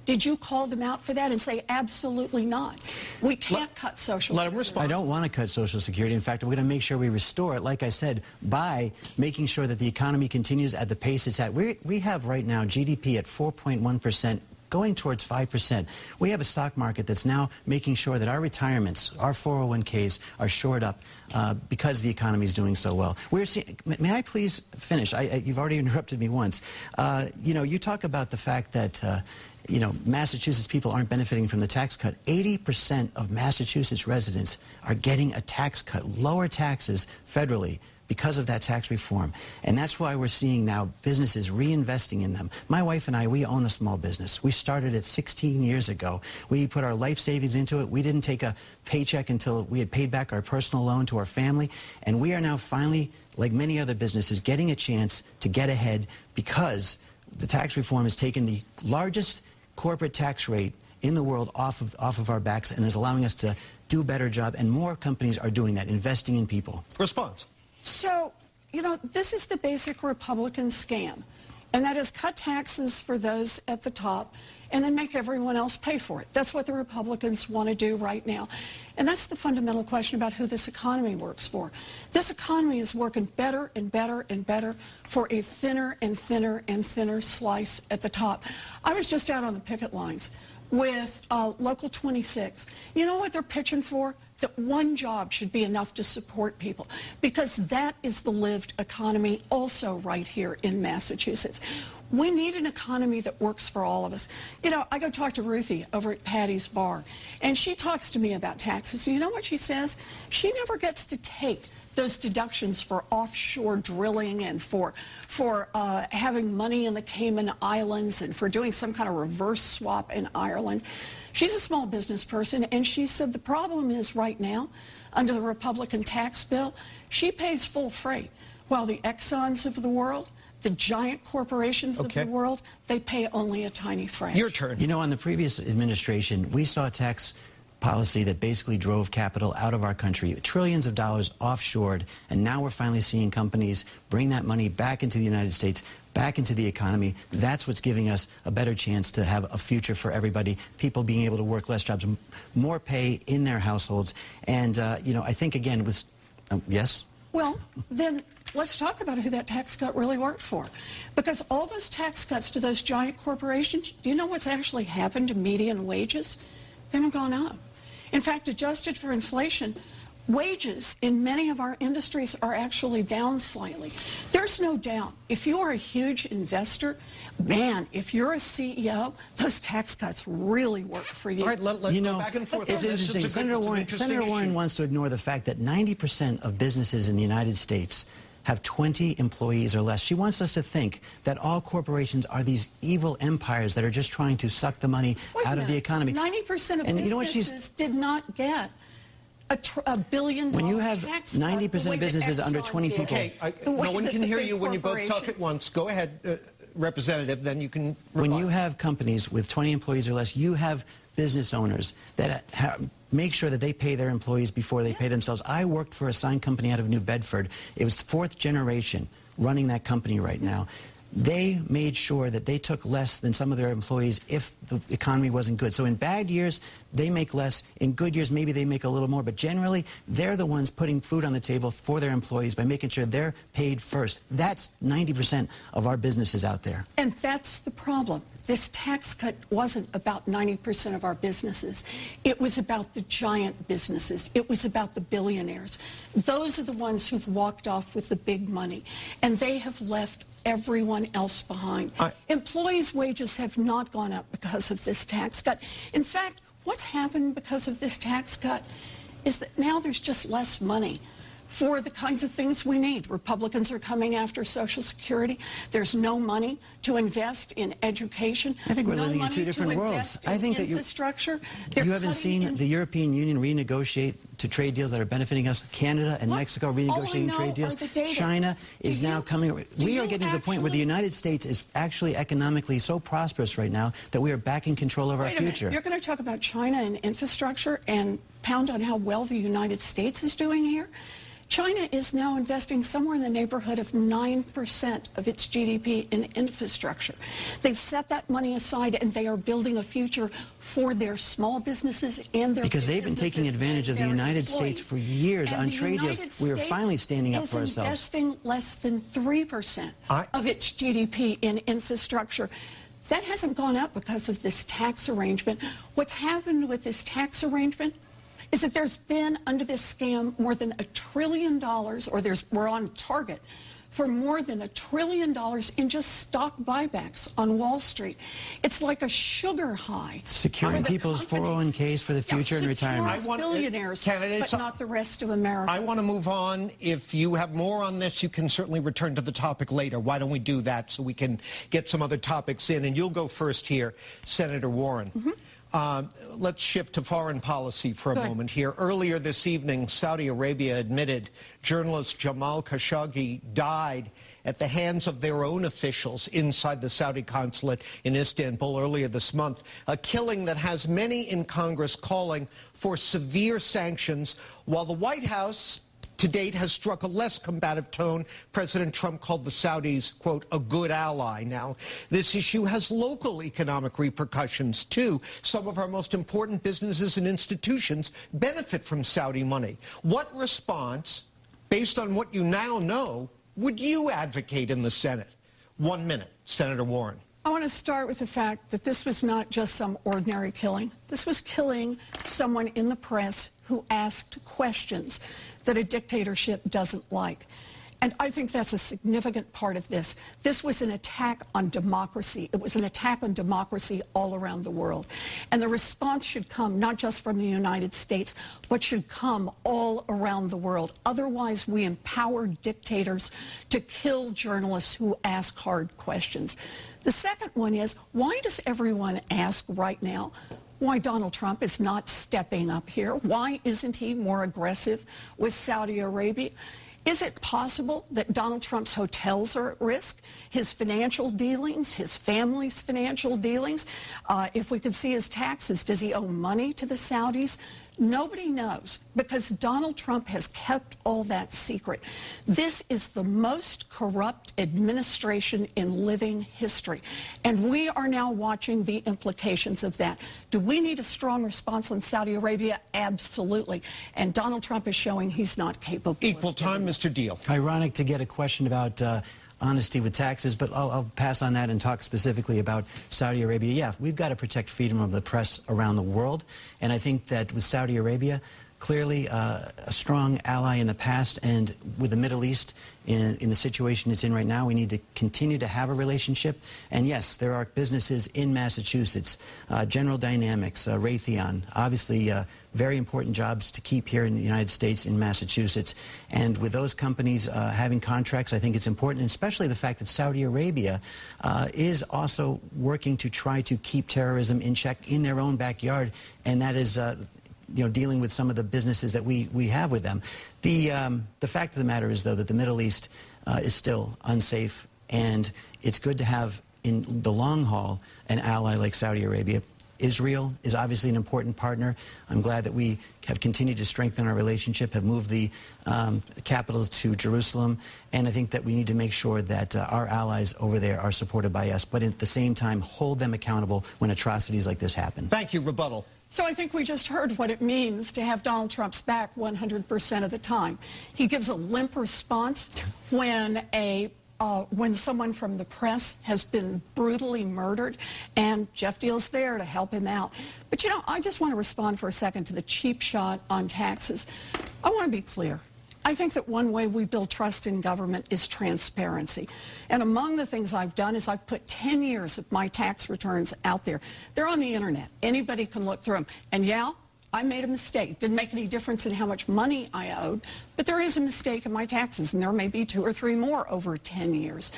did you call them out for that and say, absolutely not? We can't cut Social Security. Let him respond. I don't want to cut Social Security. In fact, we're going to make sure we restore it, like I said, by making sure that the economy continues at the pace it's at. We have right now GDP at 4.1%. Going towards 5%. We have a stock market that's now making sure that our retirements, our 401ks are shored up because the economy is doing so well. We're seeing, may I please finish? You've already interrupted me once. You know, you talk about the fact that you know, Massachusetts people aren't benefiting from the tax cut. 80% of Massachusetts residents are getting a tax cut, lower taxes federally, because of that tax reform. And that's why we're seeing now businesses reinvesting in them. My wife and I, we own a small business. We started it 16 years ago. We put our life savings into it. We didn't take a paycheck until we had paid back our personal loan to our family. And we are now finally, like many other businesses, getting a chance to get ahead because the tax reform has taken the largest corporate tax rate in the world off of our backs and is allowing us to do a better job. And more companies are doing that, investing in people. Response. So, you know, this is the basic Republican scam, and that is cut taxes for those at the top and then make everyone else pay for it. That's what the Republicans want to do right now. And that's the fundamental question about who this economy works for. This economy is working better and better and better for a thinner and thinner and thinner slice at the top. I was just out on the picket lines with Local 26. You know what they're pitching for? That one job should be enough to support people, because that is the lived economy also right here in Massachusetts. We need an economy that works for all of us. You know, I go talk to Ruthie over at Patty's Bar, and she talks to me about taxes. You know what she says? She never gets to take those deductions for offshore drilling and for having money in the Cayman Islands and for doing some kind of reverse swap in Ireland. She's a small business person, and she said the problem is right now, under the Republican tax bill, she pays full freight, while the Exxons of the world, the giant corporations of the world, they pay only a tiny fraction. Your turn. You know, on the previous administration, we saw tax policy that basically drove capital out of our country, trillions of dollars offshored, and now we're finally seeing companies bring that money back into the United States, back into the economy. That's what's giving us a better chance to have a future for everybody, people being able to work less jobs, more pay in their households. And, you know, I think, again, with... yes? Well, then let's talk about who that tax cut really worked for. Because all those tax cuts to those giant corporations, do you know what's actually happened to median wages? They haven't gone up. In fact, adjusted for inflation, wages in many of our industries are actually down slightly. There's no doubt, if you are a huge investor, man, if you're a CEO, those tax cuts really work for you. All right, let's go back and forth. It's interesting. Senator Warren wants to ignore the fact that 90% of businesses in the United States have 20 employees or less. She wants us to think that all corporations are these evil empires that are just trying to suck the money out of the economy. 90% of businesses did not get a billion when you have tax 90% of businesses under 20 people. Okay, no one can hear you when you both talk at once. Go ahead, Representative, then you can reply. When you have companies with 20 employees or less, you have business owners that make sure that they pay their employees before they pay themselves. I worked for a sign company out of New Bedford. It was fourth generation running that company right now. They made sure that they took less than some of their employees if the economy wasn't good. So in bad years, they make less. In good years, maybe they make a little more. But generally, they're the ones putting food on the table for their employees by making sure they're paid first. That's 90% of our businesses out there. And that's the problem. This tax cut wasn't about 90% of our businesses. It was about the giant businesses. It was about the billionaires. Those are the ones who've walked off with the big money. And they have left everyone else behind. Employees' wages have not gone up because of this tax cut. In fact, what's happened because of this tax cut is that now there's just less money for the kinds of things we need. Republicans are coming after Social Security. There's no money to invest in education. I think we're living in two different worlds. I think that you haven't seen the European Union renegotiate to trade deals that are benefiting us. Canada and Mexico renegotiating trade deals. China is now coming. We are getting to the point where the United States is actually economically so prosperous right now that we are back in control of our future. You're going to talk about China and infrastructure and pound on how well the United States is doing here? China is now investing somewhere in the neighborhood of 9% of its GDP in infrastructure. They've set that money aside and they are building a future for their small businesses and their because they've been taking advantage of the United States for years on trade deals. We are finally standing up for ourselves. Investing less than 3% of its GDP in infrastructure. That hasn't gone up because of this tax arrangement. What's happened with this tax arrangement is that there's been, under this scam, more than $1 trillion, or we're on target for more than $1 trillion in just stock buybacks on Wall Street. It's like a sugar high. Securing people's 401ks for the future and retirement. Billionaires, but not the rest of America. I want to move on. If you have more on this, you can certainly return to the topic later. Why don't we do that so we can get some other topics in? And you'll go first here, Senator Warren. Let's shift to foreign policy for a moment here. Earlier this evening, Saudi Arabia admitted journalist Jamal Khashoggi died at the hands of their own officials inside the Saudi consulate in Istanbul earlier this month, a killing that has many in Congress calling for severe sanctions, while the White House to date has struck a less combative tone. President Trump called the Saudis, quote, a good ally. Now, this issue has local economic repercussions, too. Some of our most important businesses and institutions benefit from Saudi money. What response, based on what you now know, would you advocate in the Senate? 1 minute, Senator Warren. I want to start with the fact that this was not just some ordinary killing. This was killing someone in the press who asked questions that a dictatorship doesn't like. And I think that's a significant part of this. This was an attack on democracy. It was an attack on democracy all around the world. And the response should come not just from the United States, but should come all around the world. Otherwise, we empower dictators to kill journalists who ask hard questions. The second one is, why does everyone ask right now why Donald Trump is not stepping up here? Why isn't he more aggressive with Saudi Arabia? Is it possible that Donald Trump's hotels are at risk? His financial dealings, his family's financial dealings? If we could see his taxes, does he owe money to the Saudis? Nobody knows because Donald Trump has kept all that secret. This is the most corrupt administration in living history, and we are now watching the implications of that. Do we need a strong response on Saudi Arabia? Absolutely. And Donald Trump is showing he's not capable. Equal time, Mr. Diehl. Ironic to get a question about honesty with taxes, but I'll pass on that and talk specifically about Saudi Arabia. Yeah, we've got to protect freedom of the press around the world, and I think that with Saudi Arabia, clearly a strong ally in the past, and with the Middle East in the situation it's in right now, we need to continue to have a relationship. And yes, there are businesses in Massachusetts, General Dynamics, Raytheon, obviously very important jobs to keep here in the United States, in Massachusetts. And with those companies having contracts, I think it's important, and especially the fact that Saudi Arabia is also working to try to keep terrorism in check in their own backyard, and that is dealing with some of the businesses that we have with them. The fact of the matter is, though, that the Middle East is still unsafe, and it's good to have, in the long haul, an ally like Saudi Arabia. Israel is obviously an important partner. I'm glad that we have continued to strengthen our relationship, have moved the capital to Jerusalem, and I think that we need to make sure that our allies over there are supported by us, but at the same time hold them accountable when atrocities like this happen. Thank you. Rebuttal. So I think we just heard what it means to have Donald Trump's back 100% of the time. He gives a limp response when someone from the press has been brutally murdered, and Geoff Diehl's there to help him out. But, I just want to respond for a second to the cheap shot on taxes. I want to be clear. I think that one way we build trust in government is transparency. And among the things I've done is I've put 10 years of my tax returns out there. They're on the internet. Anybody can look through them. And yeah, I made a mistake. Didn't make any difference in how much money I owed, but there is a mistake in my taxes, and there may be 2 or 3 more over 10 years.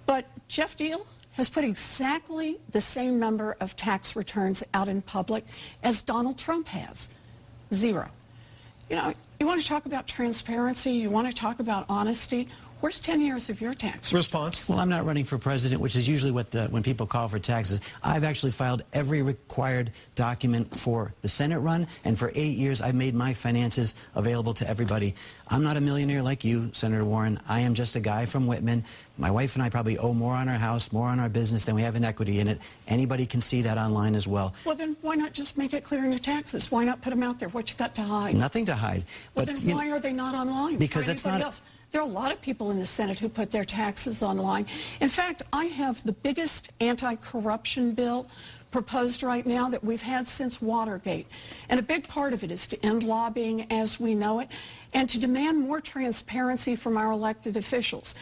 But Geoff Diehl has put exactly the same number of tax returns out in public as Donald Trump has. 0. You want to talk about transparency, you want to talk about honesty. Where's 10 years of your tax? Response. Well, I'm not running for president, which is usually what when people call for taxes. I've actually filed every required document for the Senate run, and for 8 years I've made my finances available to everybody. I'm not a millionaire like you, Senator Warren. I am just a guy from Whitman. My wife and I probably owe more on our house, more on our business than we have in equity in it. Anybody can see that online as well. Well, then why not just make it clear in your taxes? Why not put them out there? What you got to hide? Nothing to hide. Well, then why are they not online? Because that's not... else? There are a lot of people in the Senate who put their taxes online. In fact, I have the biggest anti-corruption bill proposed right now that we've had since Watergate. And a big part of it is to end lobbying as we know it and to demand more transparency from our elected officials.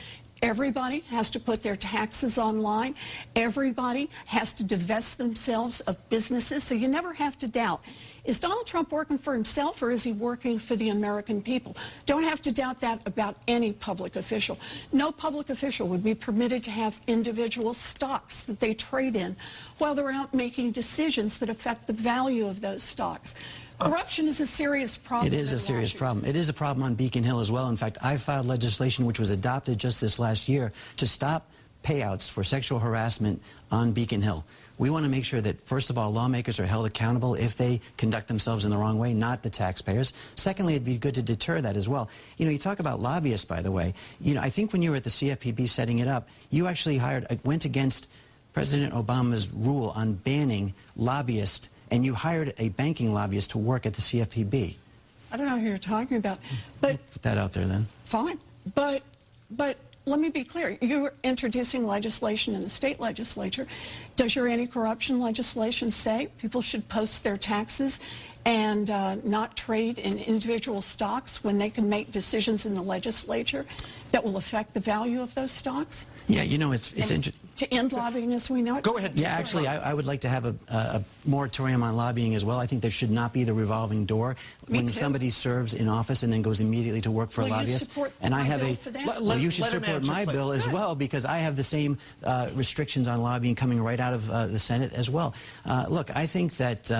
Everybody has to put their taxes online. Everybody has to divest themselves of businesses, so you never have to doubt. Is Donald Trump working for himself, or is he working for the American people? Don't have to doubt that about any public official. No public official would be permitted to have individual stocks that they trade in while they're out making decisions that affect the value of those stocks. Corruption is a serious problem. It is a serious problem. It is a problem on Beacon Hill as well. In fact, I filed legislation which was adopted just this last year to stop payouts for sexual harassment on Beacon Hill. We want to make sure that, first of all, lawmakers are held accountable if they conduct themselves in the wrong way, not the taxpayers. Secondly, it'd be good to deter that as well. You talk about lobbyists, by the way. I think when you were at the CFPB setting it up, you actually went against President Obama's rule on banning lobbyists, and you hired a banking lobbyist to work at the CFPB. I don't know who you're talking about, but... Put that out there, then. Fine. But let me be clear. You're introducing legislation in the state legislature. Does your anti-corruption legislation say people should post their taxes and not trade in individual stocks when they can make decisions in the legislature that will affect the value of those stocks? Yeah, it's interesting. To end lobbying as we know it? Go ahead. Yeah, actually, I would like to have a moratorium on lobbying as well. I think there should not be the revolving door when somebody serves in office and then goes immediately to work for a lobbyist. And I have you should support my bill as well, because I have the same restrictions on lobbying coming right out of the Senate as well. Look, I think that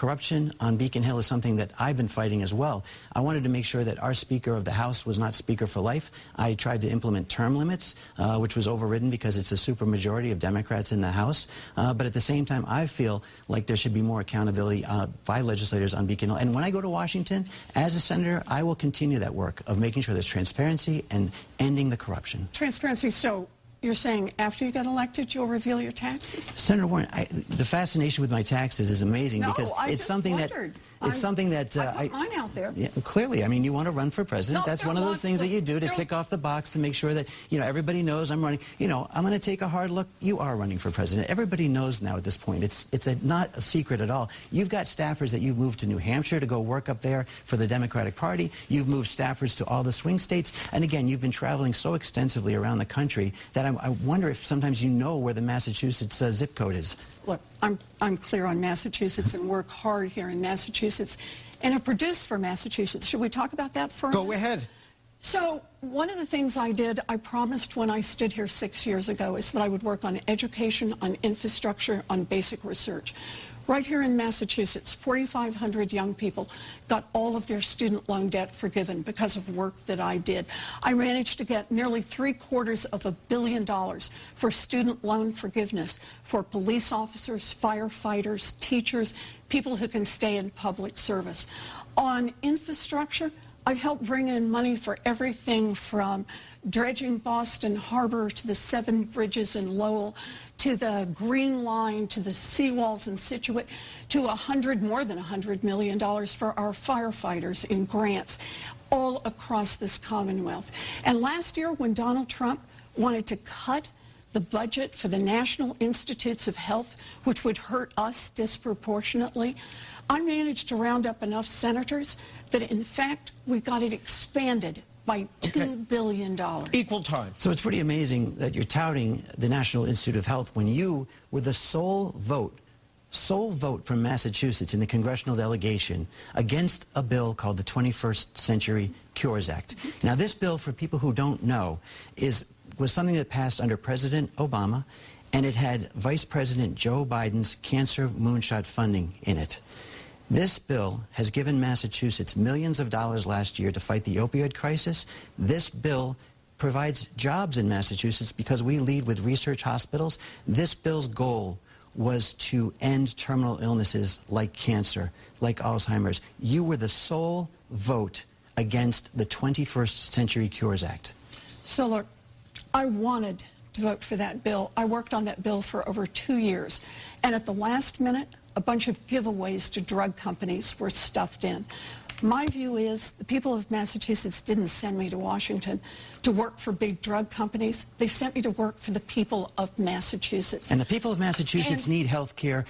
corruption on Beacon Hill is something that I've been fighting as well. I wanted to make sure that our Speaker of the House was not Speaker for life. I tried to implement term limits, which was overridden because it's a supermajority of Democrats in the House. But at the same time, I feel like there should be more accountability by legislators on Beacon Hill. And when I go to Washington, as a senator, I will continue that work of making sure there's transparency and ending the corruption. Transparency, so you're saying after you get elected, you'll reveal your taxes? Senator Warren, the fascination with my taxes is amazing because it's something that I put mine out there. Yeah, clearly, I mean, you want to run for president. No, That's one of those things that you do to tick off the box to make sure that, you know, everybody knows I'm running. You know, I'm going to take a hard look. You are running for president. Everybody knows now at this point. It's not a secret at all. You've got staffers that you've moved to New Hampshire to go work up there for the Democratic Party. You've moved staffers to all the swing states. And again, you've been traveling so extensively around the country that I wonder if sometimes you know where the Massachusetts zip code is. Look, I'm clear on Massachusetts and work hard here in Massachusetts and have produced for Massachusetts. Should we talk about that for a minute? Go ahead. So one of the things I did, I promised when I stood here 6 years ago, is that I would work on education, on infrastructure, on basic research. Right here in Massachusetts, 4,500 young people got all of their student loan debt forgiven because of work that I did. I managed to get nearly $750 million for student loan forgiveness for police officers, firefighters, teachers, people who can stay in public service. On infrastructure, I've helped bring in money for everything from dredging Boston Harbor to the 7 bridges in Lowell, to the Green Line, to the seawalls in Situate, to more than $100 million for our firefighters in grants all across this Commonwealth. And last year, when Donald Trump wanted to cut the budget for the National Institutes of Health, which would hurt us disproportionately, I managed to round up enough senators that, in fact, we got it expanded by $2 billion. Equal time. So it's pretty amazing that you're touting the National Institute of Health when you were the sole vote from Massachusetts in the congressional delegation against a bill called the 21st Century Cures Act. Now, this bill, for people who don't know, was something that passed under President Obama, and it had Vice President Joe Biden's cancer moonshot funding in it. This bill has given Massachusetts millions of dollars last year to fight the opioid crisis. This bill provides jobs in Massachusetts because we lead with research hospitals. This bill's goal was to end terminal illnesses like cancer, like Alzheimer's. You were the sole vote against the 21st Century Cures Act. So look, I wanted to vote for that bill. I worked on that bill for over 2 years. And at the last minute, a bunch of giveaways to drug companies were stuffed in. My view is the people of Massachusetts didn't send me to Washington to work for big drug companies. They sent me to work for the people of Massachusetts. And the people of Massachusetts need health care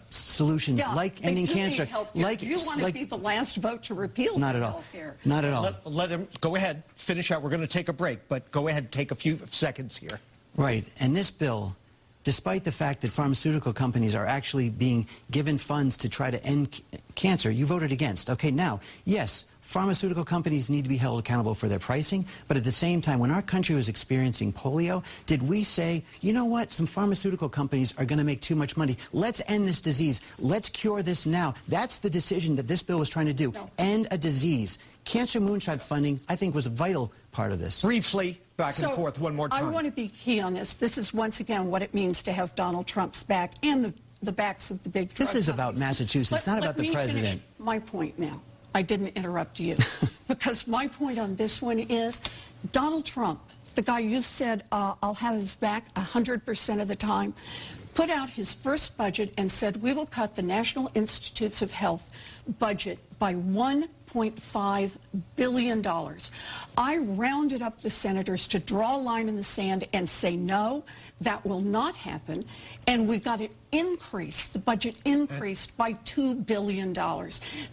solutions like ending cancer. Like you want to be the last vote to repeal not at all. Healthcare. Not at all. Let him go ahead, finish out. We're going to take a break, but go ahead, take a few seconds here. Right. And this bill, despite the fact that pharmaceutical companies are actually being given funds to try to end cancer, you voted against. Okay, now, yes, pharmaceutical companies need to be held accountable for their pricing, but at the same time, when our country was experiencing polio, did we say, you know what, some pharmaceutical companies are going to make too much money. Let's end this disease. Let's cure this now. That's the decision that this bill was trying to do. No. End a disease. Cancer moonshot funding, I think, was a vital part of this. Briefly, back and forth one more time. I want to be key on this. This is, once again, what it means to have Donald Trump's back and the backs of the big drug This is companies. about Massachusetts, not about the president. Finish my point now. I didn't interrupt you. Because my point on this one is Donald Trump, the guy you said I'll have his back 100% of the time, put out his first budget and said we will cut the National Institutes of Health budget by $1.5 billion. I rounded up the senators to draw a line in the sand and say, no, that will not happen. And we got it increased, the budget increased by $2 billion.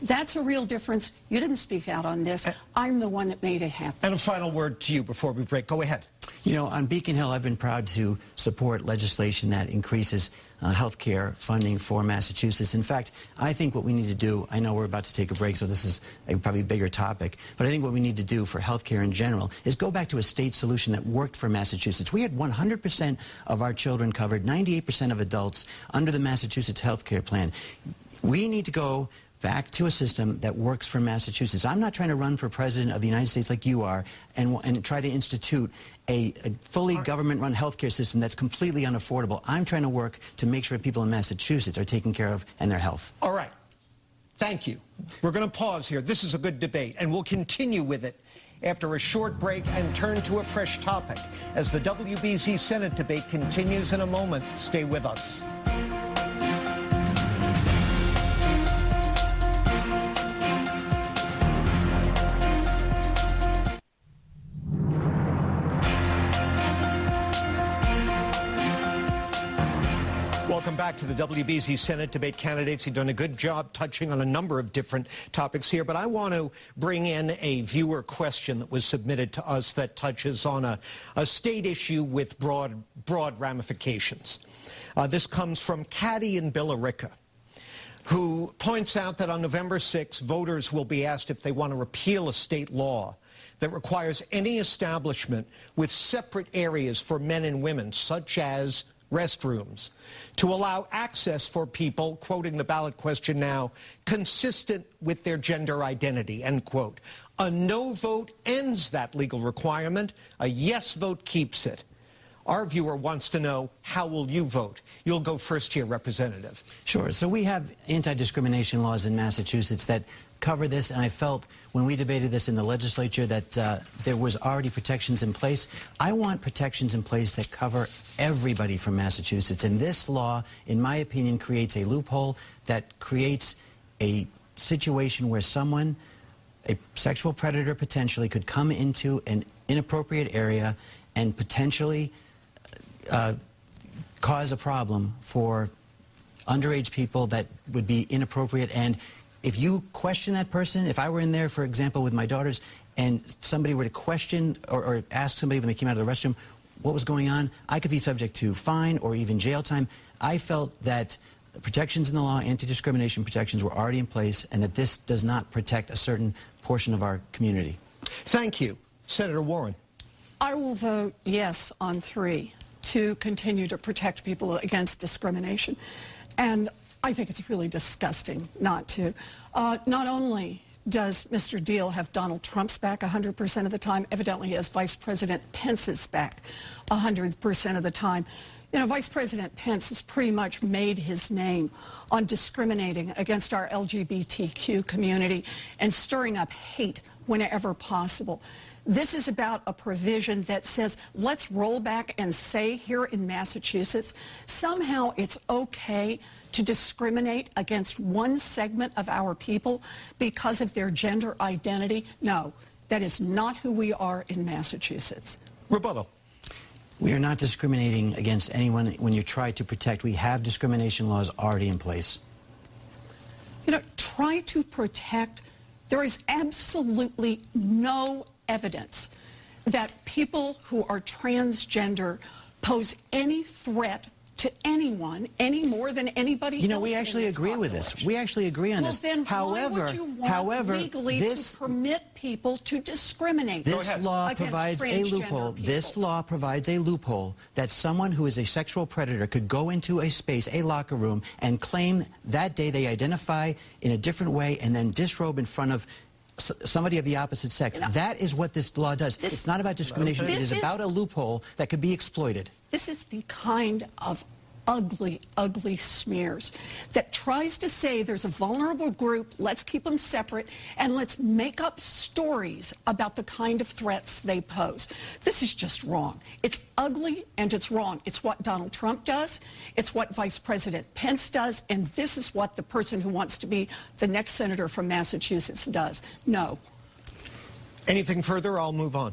That's a real difference. You didn't speak out on this. I'm the one that made it happen. And a final word to you before we break. Go ahead. You know, on Beacon Hill, I've been proud to support legislation that increases health care funding for Massachusetts. In fact, I think what we need to do, I know we're about to take a break, so this is a probably bigger topic, but I think what we need to do for health care in general is go back to a state solution that worked for Massachusetts. We had 100% of our children covered, 98% of adults under the Massachusetts health care plan. We need to go back to a system that works for Massachusetts. I'm not trying to run for president of the United States like you are and try to institute a fully government-run healthcare system that's completely unaffordable. I'm trying to work to make sure people in Massachusetts are taken care of and their health. All right. Thank you. We're going to pause here. This is a good debate, and we'll continue with it after a short break and turn to a fresh topic as the WBZ Senate debate continues in a moment. Stay with us. Welcome back to the WBZ Senate debate. Candidates have done a good job touching on a number of different topics here, but I want to bring in a viewer question that was submitted to us that touches on a state issue with broad ramifications. This comes from Caddy in Billerica, who points out that on November 6, voters will be asked if they want to repeal a state law that requires any establishment with separate areas for men and women, such as restrooms, to allow access for people, quoting the ballot question now, consistent with their gender identity, end quote. A no vote ends that legal requirement. A yes vote keeps it. Our viewer wants to know, how will you vote? You'll go first here, Representative. Sure. So we have anti-discrimination laws in Massachusetts that cover this, and I felt when we debated this in the legislature that there was already protections in place. I want protections in place that cover everybody from Massachusetts, and this law, in my opinion, creates a loophole that creates a situation where someone, a sexual predator potentially, could come into an inappropriate area and potentially cause a problem for underage people that would be inappropriate. And if you question that person, if I were in there, for example, with my daughters, and somebody were to question or ask somebody when they came out of the restroom what was going on, I could be subject to fine or even jail time. I felt that the protections in the law, anti-discrimination protections, were already in place, and that this does not protect a certain portion of our community. Thank you. Senator Warren. I will vote yes on 3 to continue to protect people against discrimination. And I think it's really disgusting not to. Not only does Mr. Diehl have Donald Trump's back 100% of the time, evidently he has Vice President Pence's back 100% of the time. You know, Vice President Pence has pretty much made his name on discriminating against our LGBTQ community and stirring up hate whenever possible. This is about a provision that says, let's roll back and say here in Massachusetts, somehow it's okay to discriminate against one segment of our people because of their gender identity. No, that is not who we are in Massachusetts. Rebuttal. We are not discriminating against anyone when you try to protect. We have discrimination laws already in place. You know, try to protect. There is absolutely no evidence that people who are transgender pose any threat to anyone any more than anybody else. You know, we actually agree with this. We actually agree on this. Then why would you want legally to permit people to discriminate? This law provides a loophole. This law provides a loophole that someone who is a sexual predator could go into a space, a locker room, and claim that day they identify in a different way and then disrobe in front of somebody of the opposite sex. Now, that is what this law does. It's not about discrimination. It is about a loophole that could be exploited. This is the kind of ugly, ugly smears that tries to say there's a vulnerable group, let's keep them separate, and let's make up stories about the kind of threats they pose. This is just wrong. It's ugly and it's wrong. It's what Donald Trump does. It's what Vice President Pence does. And this is what the person who wants to be the next senator from Massachusetts does. No. Anything further? I'll move on.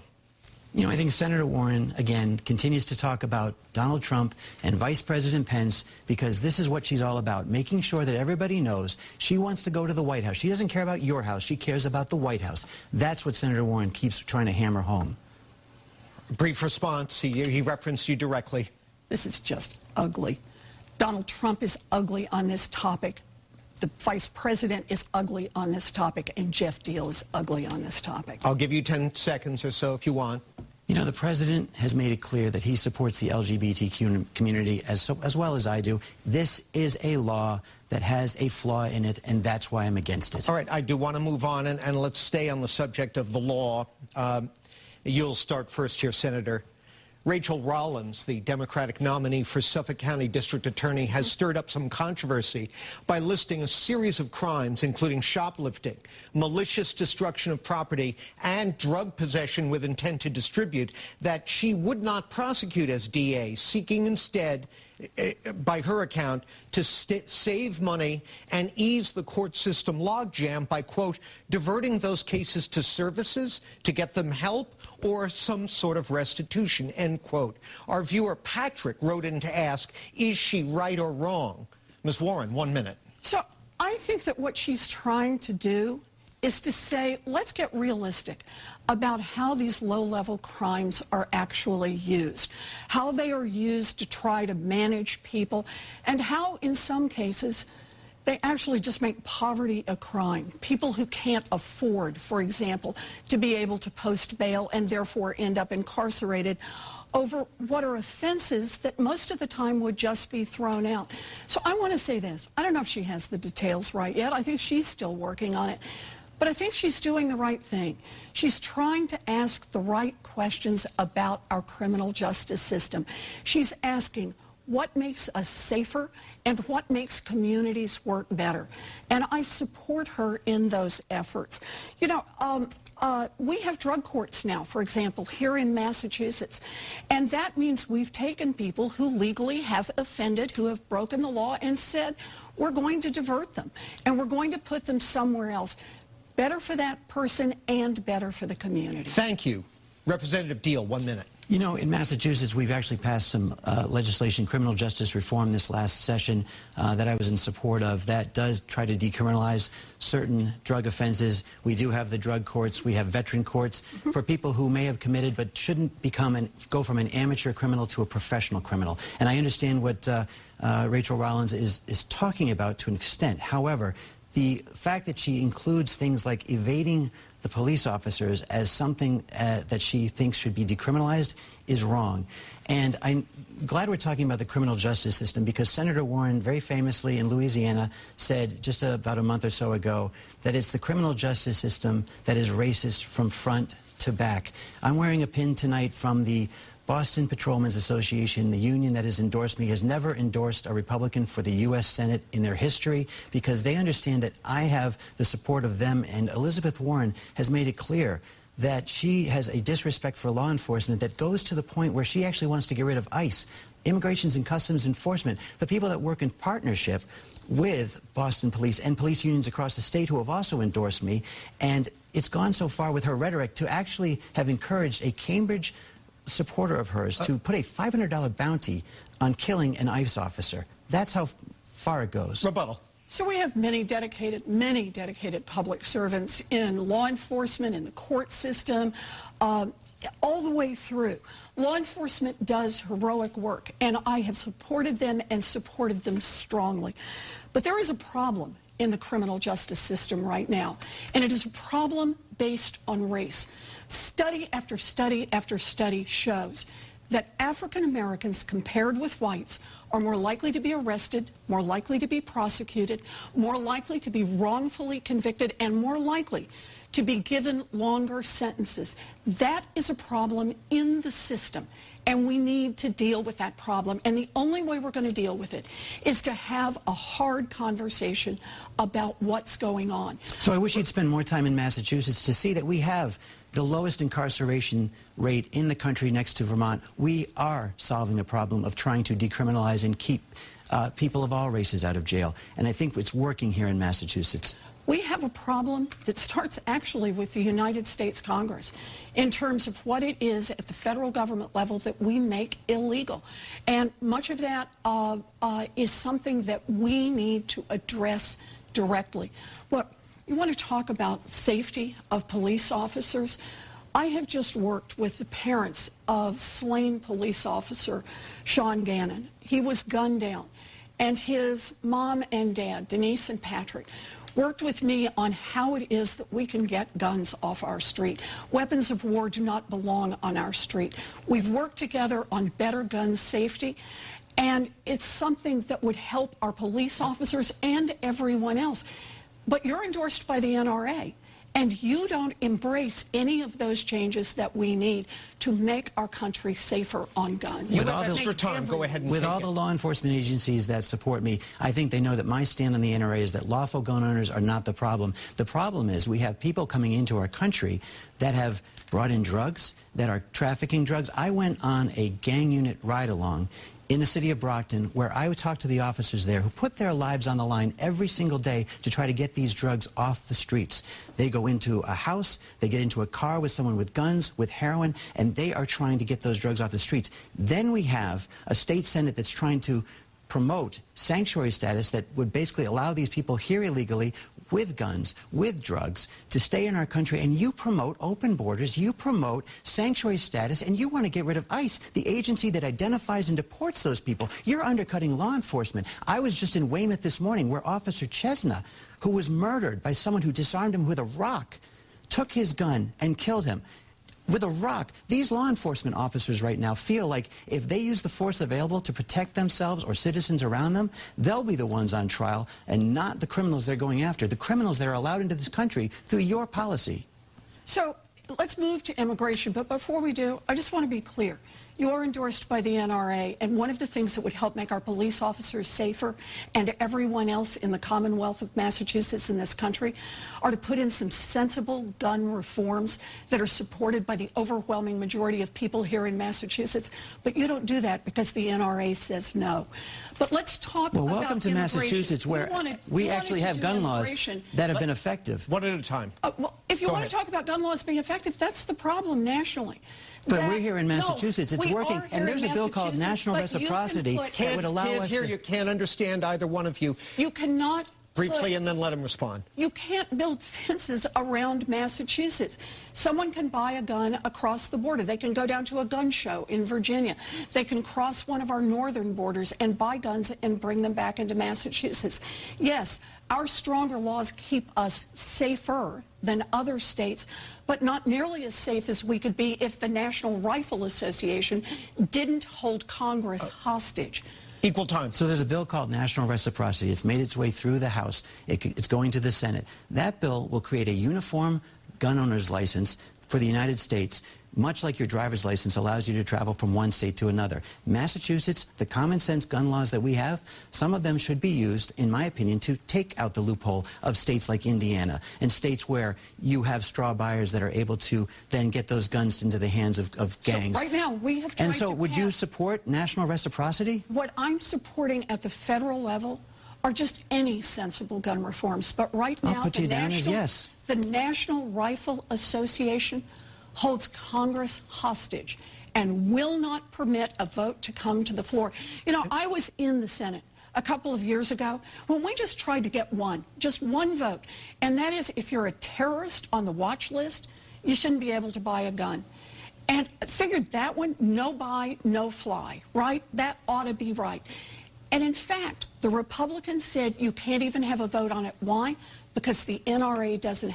You know, I think Senator Warren, again, continues to talk about Donald Trump and Vice President Pence because this is what she's all about, making sure that everybody knows she wants to go to the White House. She doesn't care about your house. She cares about the White House. That's what Senator Warren keeps trying to hammer home. Brief response. He referenced you directly. This is just ugly. Donald Trump is ugly on this topic. The vice president is ugly on this topic, and Geoff is ugly on this topic. I'll give you 10 seconds or so if you want. You know, the president has made it clear that he supports the LGBTQ community as well as I do. This is a law that has a flaw in it, and that's why I'm against it. All right, I do want to move on, and let's stay on the subject of the law. You'll start first here, Senator. Rachel Rollins, the Democratic nominee for Suffolk County District Attorney, has stirred up some controversy by listing a series of crimes, including shoplifting, malicious destruction of property, and drug possession with intent to distribute, that she would not prosecute as DA, seeking instead, by her account, to save money and ease the court system logjam by, quote, diverting those cases to services to get them help or some sort of restitution, end quote. Our viewer Patrick wrote in to ask, is she right or wrong? Ms. Warren, 1 minute. So I think that what she's trying to do is to say, let's get realistic about how these low-level crimes are actually used, how they are used to try to manage people, and how, in some cases, they actually just make poverty a crime. People who can't afford, for example, to be able to post bail and therefore end up incarcerated over what are offenses that most of the time would just be thrown out. So I want to say this. I don't know if she has the details right yet. I think she's still working on it. But I think she's doing the right thing. She's trying to ask the right questions about our criminal justice system. She's asking, what makes us safer and what makes communities work better? And I support her in those efforts. You know, we have drug courts now, for example, here in Massachusetts. And that means we've taken people who legally have offended, who have broken the law, and said, we're going to divert them and we're going to put them somewhere else. Better for that person and better for the community. Thank you. Representative Diehl, 1 minute. You know, in Massachusetts, we've actually passed some legislation, criminal justice reform this last session that I was in support of. That does try to decriminalize certain drug offenses. We do have the drug courts. We have veteran courts for people who may have committed but shouldn't go from an amateur criminal to a professional criminal. And I understand what Rachel Rollins is talking about to an extent. However, the fact that she includes things like evading the police officers as something that she thinks should be decriminalized is wrong. And I'm glad we're talking about the criminal justice system because Senator Warren very famously in Louisiana said just about a month or so ago that it's the criminal justice system that is racist from front to back. I'm wearing a pin tonight from the Boston Patrolmen's Association, the union that has endorsed me, has never endorsed a Republican for the U.S. Senate in their history because they understand that I have the support of them, and Elizabeth Warren has made it clear that she has a disrespect for law enforcement that goes to the point where she actually wants to get rid of ICE, Immigrations and Customs Enforcement, the people that work in partnership with Boston police and police unions across the state who have also endorsed me. And it's gone so far with her rhetoric to actually have encouraged a Cambridge supporter of hers to put a $500 bounty on killing an ICE officer. That's how far it goes. Rebuttal. So we have many dedicated public servants in law enforcement, in the court system, all the way through. Law enforcement does heroic work, and I have supported them and supported them strongly. But there is a problem in the criminal justice system right now, and it is a problem based on race. Study after study after study shows that African Americans compared with whites are more likely to be arrested, more likely to be prosecuted, more likely to be wrongfully convicted, and more likely to be given longer sentences. That is a problem in the system, and we need to deal with that problem. And the only way we're going to deal with it is to have a hard conversation about what's going on. So I wish you'd spend more time in Massachusetts to see that we have the lowest incarceration rate in the country next to Vermont. We are solving the problem of trying to decriminalize and keep people of all races out of jail. And I think it's working here in Massachusetts. We have a problem that starts actually with the United States Congress in terms of what it is at the federal government level that we make illegal. And much of that is something that we need to address directly. Look, you want to talk about safety of police officers? I have just worked with the parents of slain police officer Sean Gannon. He was gunned down. and his mom and dad, Denise and Patrick, worked with me on how it is that we can get guns off our street. Weapons of war do not belong on our street. We've worked together on better gun safety, and it's something that would help our police officers and everyone else. But you're endorsed by the NRA, and you don't embrace any of those changes that we need to make our country safer on guns. You have extra time. Go ahead and with all the law enforcement agencies that support me, I think they know that my stand on the NRA is that lawful gun owners are not the problem. The problem is we have people coming into our country that have brought in drugs, that are trafficking drugs. I went on a gang unit ride-along in the city of Brockton, where I would talk to the officers there who put their lives on the line every single day to try to get these drugs off the streets. They go into a house, they get into a car with someone with guns, with heroin, and they are trying to get those drugs off the streets. Then we have a state senate that's trying to promote sanctuary status that would basically allow these people here illegally with guns, with drugs, to stay in our country, and you promote open borders, you promote sanctuary status, and you want to get rid of ICE, the agency that identifies and deports those people. You're undercutting law enforcement. I was just in Weymouth this morning where Officer Chesna, who was murdered by someone who disarmed him with a rock, took his gun and killed him. With a rock. These law enforcement officers right now feel like if they use the force available to protect themselves or citizens around them, they'll be the ones on trial and not the criminals they're going after, the criminals that are allowed into this country through your policy. So let's move to immigration, but before we do, I just want to be clear. You are endorsed by the NRA, and one of the things that would help make our police officers safer and everyone else in the Commonwealth of Massachusetts in this country are to put in some sensible gun reforms that are supported by the overwhelming majority of people here in Massachusetts. But you don't do that because the NRA says no. But let's talk about welcome to Massachusetts, where we actually have gun laws that have been effective. One at a time. Well, if you want to talk about gun laws being effective, that's the problem nationally. But we're here in Massachusetts. It's working. And there's a bill called National Reciprocity that would allow us to... You can't understand either one of you. You cannot... Briefly, and then let him respond. You can't build fences around Massachusetts. Someone can buy a gun across the border. They can go down to a gun show in Virginia. They can cross one of our northern borders and buy guns and bring them back into Massachusetts. Yes, our stronger laws keep us safer than other states, but not nearly as safe as we could be if the National Rifle Association didn't hold Congress hostage. Equal time. So there's a bill called National Reciprocity. It's made its way through the House. It's going to the Senate. That bill will create a uniform gun owner's license for the United States, much like your driver's license allows you to travel from one state to another. Massachusetts, the common sense gun laws that we have, some of them should be used, in my opinion, to take out the loophole of states like Indiana and states where you have straw buyers that are able to then get those guns into the hands of gangs. So right now, we have tried And so to would pass. you support national reciprocity? What I'm supporting at the federal level are just any sensible gun reforms. But right now, I'll put you down as yes. The National Rifle Association holds Congress hostage and will not permit a vote to come to the floor. You know, I was in the Senate a couple of years ago when we just tried to get just one vote, and that is if you're a terrorist on the watch list, you shouldn't be able to buy a gun. And I figured that one, no buy, no fly, right? That ought to be right. And in fact, the Republicans said you can't even have a vote on it. Why? Because the NRA doesn't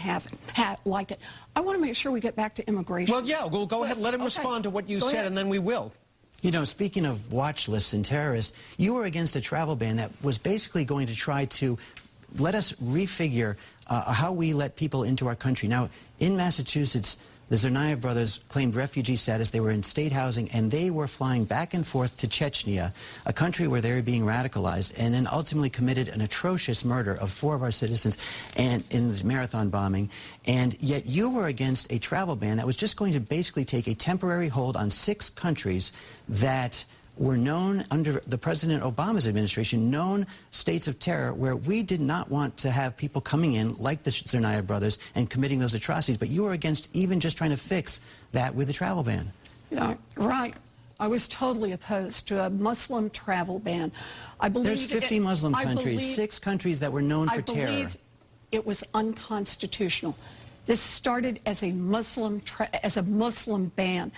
like it. I want to make sure we get back to immigration. Well, yeah, we'll go ahead. Let him respond to what you said, and then we will. You know, speaking of watch lists and terrorists, you were against a travel ban that was basically going to try to let us refigure how we let people into our country. Now, in Massachusetts, the Tsarnaev brothers claimed refugee status. They were in state housing, and they were flying back and forth to Chechnya, a country where they were being radicalized, and then ultimately committed an atrocious murder of 4 of our citizens and in this marathon bombing. And yet you were against a travel ban that was just going to basically take a temporary hold on 6 countries that were known under the President Obama's administration, known states of terror where we did not want to have people coming in like the Tsarnaev brothers and committing those atrocities. But you were against even just trying to fix that with the travel ban. Yeah, right. I was totally opposed to a Muslim travel ban. I believe there's 50 Muslim countries, 6 countries that were known for terror. I believe it was unconstitutional. This started as a Muslim ban.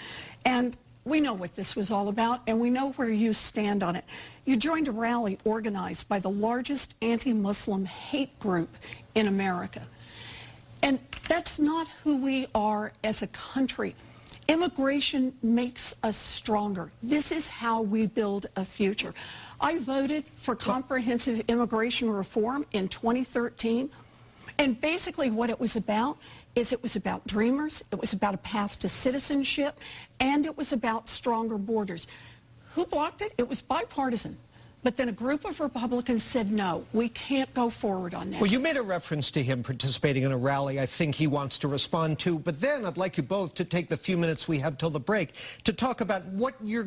And we know what this was all about, and we know where you stand on it. You joined a rally organized by the largest anti-Muslim hate group in America. And that's not who we are as a country. Immigration makes us stronger. This is how we build a future. I voted for comprehensive immigration reform in 2013, and basically what it was about is it was about dreamers, it was about a path to citizenship, and it was about stronger borders. Who blocked it? It was bipartisan. But then a group of Republicans said, no, we can't go forward on that. Well, you made a reference to him participating in a rally I think he wants to respond to. But then I'd like you both to take the few minutes we have till the break to talk about what your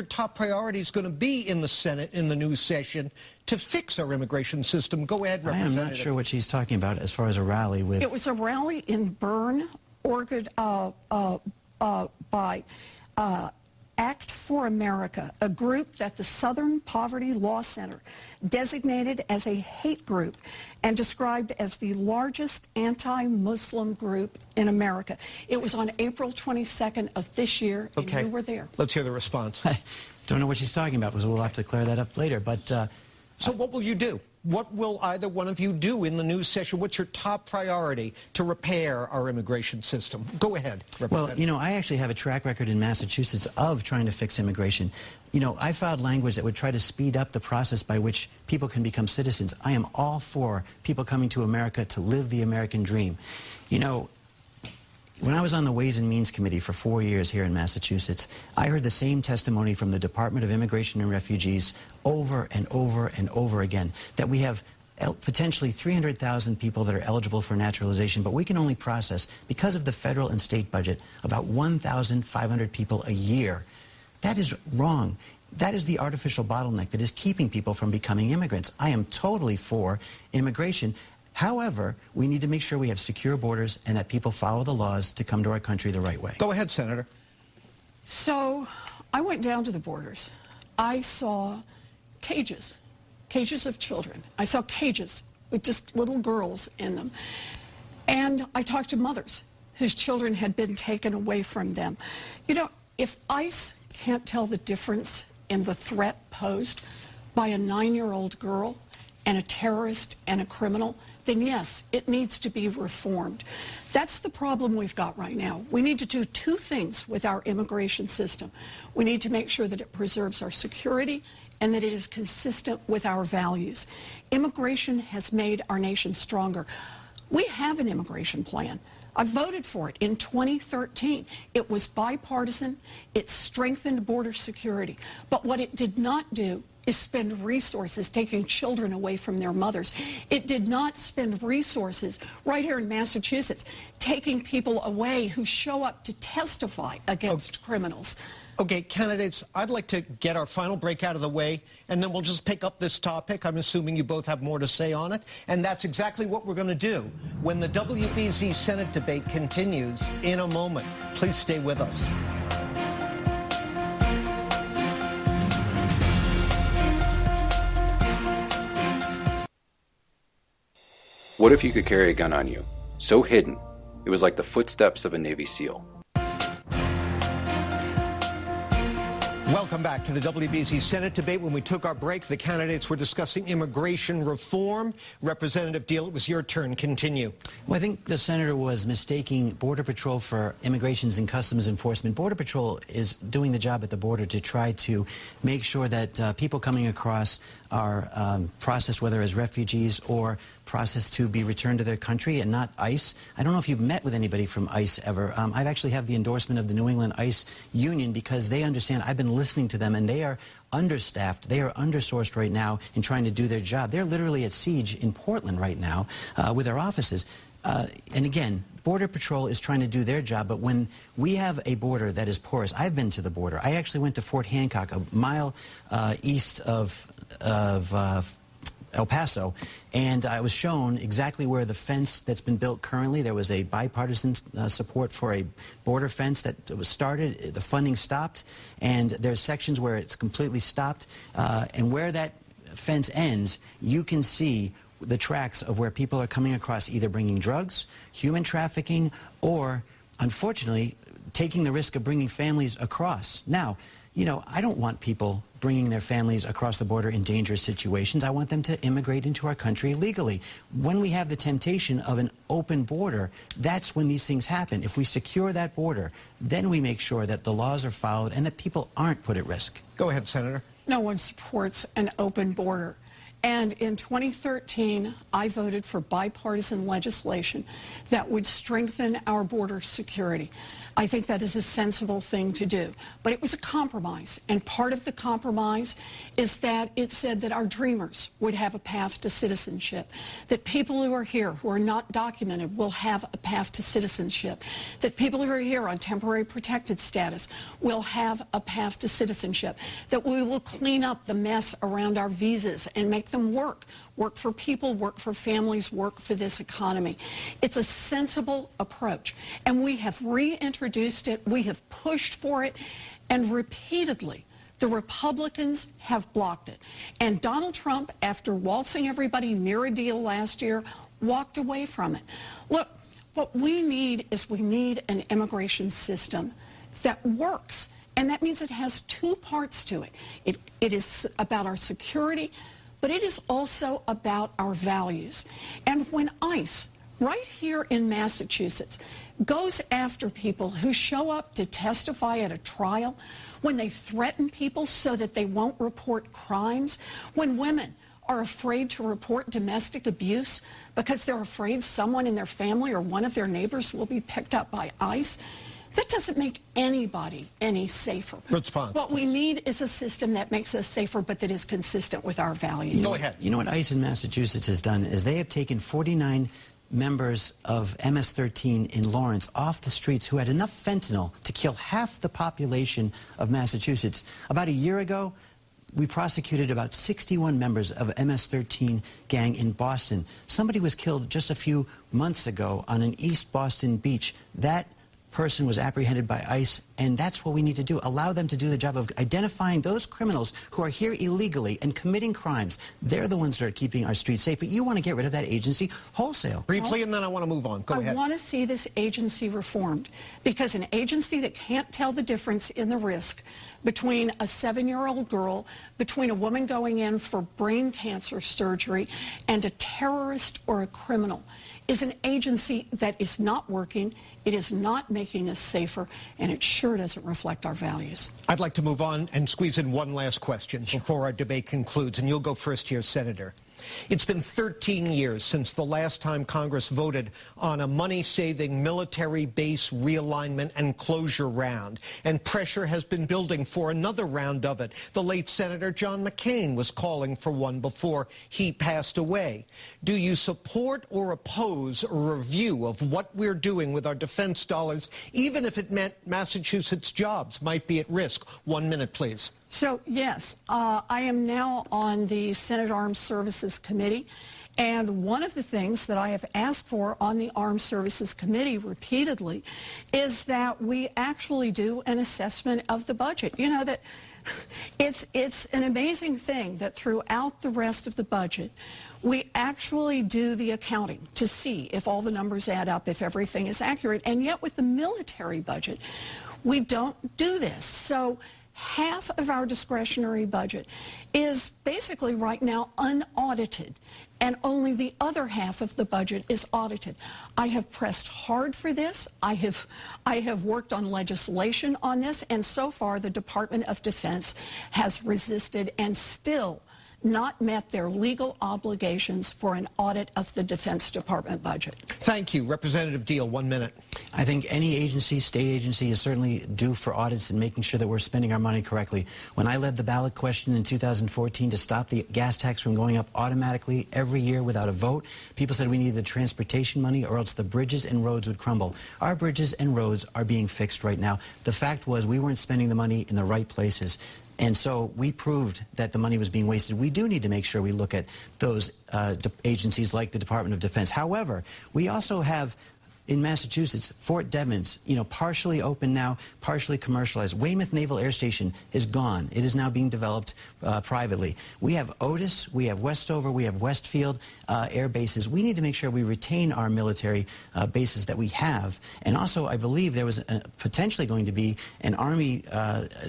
top priority is going to be in the Senate in the new session to fix our immigration system. Go ahead, Representative. I am not sure what she's talking about as far as a rally with. It was a rally in Bern, Oregon, by Act for America, a group that the Southern Poverty Law Center designated as a hate group and described as the largest anti-Muslim group in America. It was on April 22nd of this year, and you were there. Let's hear the response. I don't know what she's talking about, because we'll have to clear that up later. But so what will you do? What will either one of you do in the new session? What's your top priority to repair our immigration system? Go ahead, Representative. Well, you know, I actually have a track record in Massachusetts of trying to fix immigration. You know, I filed language that would try to speed up the process by which people can become citizens. I am all for people coming to America to live the American dream. You know, when I was on the Ways and Means Committee for 4 years here in Massachusetts, I heard the same testimony from the Department of Immigration and Refugees over and over and over again, that we have potentially 300,000 people that are eligible for naturalization, but we can only process, because of the federal and state budget, about 1,500 people a year. That is wrong. That is the artificial bottleneck that is keeping people from becoming immigrants. I am totally for immigration. However, we need to make sure we have secure borders and that people follow the laws to come to our country the right way. Go ahead, Senator. So I went down to the borders. I saw cages of children. I saw cages with just little girls in them. And I talked to mothers whose children had been taken away from them. You know, if ICE can't tell the difference in the threat posed by a 9-year-old girl and a terrorist and a criminal, then yes, it needs to be reformed. That's the problem we've got right now. We need to do two things with our immigration system. We need to make sure that it preserves our security and that it is consistent with our values. Immigration has made our nation stronger. We have an immigration plan. I voted for it in 2013. It was bipartisan. It strengthened border security. But what it did not do is spend resources taking children away from their mothers. It did not spend resources right here in Massachusetts taking people away who show up to testify against criminals. Okay, candidates, I'd like to get our final break out of the way, and then we'll just pick up this topic. I'm assuming you both have more to say on it, and that's exactly what we're going to do when the WBZ Senate debate continues in a moment. Please stay with us. What if you could carry a gun on you, so hidden, it was like the footsteps of a Navy SEAL? Welcome back to the WBZ Senate debate. When we took our break, the candidates were discussing immigration reform. Representative Diehl, it was your turn. Continue. Well, I think the senator was mistaking Border Patrol for Immigrations and Customs Enforcement. Border Patrol is doing the job at the border to try to make sure that people coming across are processed, whether as refugees or processed to be returned to their country, and not ICE. I don't know if you've met with anybody from ICE ever. I actually have the endorsement of the New England ICE Union because they understand. I've been listening to them, and they are understaffed. They are undersourced right now in trying to do their job. They're literally at siege in Portland right now with their offices. And again, Border Patrol is trying to do their job, but when we have a border that is porous, I've been to the border. I actually went to Fort Hancock, a mile east of El Paso, and I was shown exactly where the fence that's been built currently. There was a bipartisan support for a border fence that was started. The funding stopped, and there's sections where it's completely stopped. And where that fence ends, you can see the tracks of where people are coming across, either bringing drugs, human trafficking, or, unfortunately, taking the risk of bringing families across. Now, you know, I don't want people bringing their families across the border in dangerous situations. I want them to immigrate into our country legally. When we have the temptation of an open border, that's when these things happen. If we secure that border, then we make sure that the laws are followed and that people aren't put at risk. Go ahead, Senator. No one supports an open border. And in 2013, I voted for bipartisan legislation that would strengthen our border security. I think that is a sensible thing to do. But it was a compromise. And part of the compromise is that it said that our dreamers would have a path to citizenship, that people who are here who are not documented will have a path to citizenship, that people who are here on temporary protected status will have a path to citizenship, that we will clean up the mess around our visas and make them work for people, work for families, work for this economy. It's a sensible approach, and we have reintroduced it, we have pushed for it, and repeatedly the Republicans have blocked it. And Donald Trump, after waltzing everybody near a deal last year, walked away from it. Look, what we need is an immigration system that works, and that means it has two parts to it. It is about our security, but it is also about our values. And when ICE, right here in Massachusetts, goes after people who show up to testify at a trial, when they threaten people so that they won't report crimes, when women are afraid to report domestic abuse because they're afraid someone in their family or one of their neighbors will be picked up by ICE, that doesn't make anybody any safer. Response, what we need is a system that makes us safer, but that is consistent with our values. Go ahead. You know what ICE in Massachusetts has done is they have taken 49 members of MS-13 in Lawrence off the streets who had enough fentanyl to kill half the population of Massachusetts. About a year ago, we prosecuted about 61 members of MS-13 gang in Boston. Somebody was killed just a few months ago on an East Boston beach. That person was apprehended by ICE, and that's what we need to do. Allow them to do the job of identifying those criminals who are here illegally and committing crimes. They're the ones that are keeping our streets safe, but you want to get rid of that agency wholesale. Briefly, and then I want to move on. Go ahead. I want to see this agency reformed, because an agency that can't tell the difference in the risk between a 7-year-old girl, between a woman going in for brain cancer surgery, and a terrorist or a criminal is an agency that is not working, it is not making us safer, and it sure doesn't reflect our values. I'd like to move on and squeeze in one last question before our debate concludes, and you'll go first here, Senator. It's been 13 years since the last time Congress voted on a money-saving military base realignment and closure round, and pressure has been building for another round of it. The late Senator John McCain was calling for one before he passed away. Do you support or oppose a review of what we're doing with our defense dollars, even if it meant Massachusetts jobs might be at risk? 1 minute, please. So, yes, I am now on the Senate Armed Services Committee, and one of the things that I have asked for on the Armed Services Committee repeatedly is that we actually do an assessment of the budget. You know, that it's an amazing thing that throughout the rest of the budget, we actually do the accounting to see if all the numbers add up, if everything is accurate, and yet with the military budget, we don't do this. So half of our discretionary budget is basically right now unaudited, and only the other half of the budget is audited. I have pressed hard for this. I have worked on legislation on this, and so far the Department of Defense has resisted and still not met their legal obligations for an audit of the Defense Department budget. Thank you. Representative Diehl, 1 minute. I think any agency, state agency, is certainly due for audits and making sure that we're spending our money correctly. When I led the ballot question in 2014 to stop the gas tax from going up automatically every year without a vote, people said we needed the transportation money or else the bridges and roads would crumble. Our bridges and roads are being fixed right now. The fact was we weren't spending the money in the right places. And so we proved that the money was being wasted. We do need to make sure we look at those agencies like the Department of Defense. However, we also have in Massachusetts, Fort Devens, partially open now, partially commercialized. Weymouth Naval Air Station is gone. It is now being developed privately. We have Otis, we have Westover, we have Westfield air bases. We need to make sure we retain our military bases that we have. And also, I believe there was potentially going to be an Army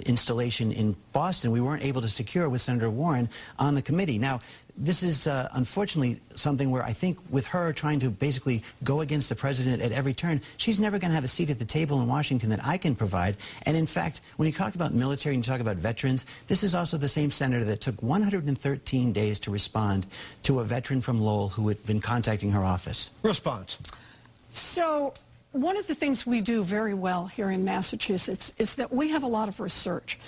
installation in Boston we weren't able to secure with Senator Warren on the committee. Now, this is unfortunately something where I think with her trying to basically go against the president at every turn, she's never going to have a seat at the table in Washington that I can provide. And in fact, when you talk about military and you talk about veterans, this is also the same senator that took 113 days to respond to a veteran from Lowell who had been contacting her office. Response. So one of the things we do very well here in Massachusetts is that we have a lot of research.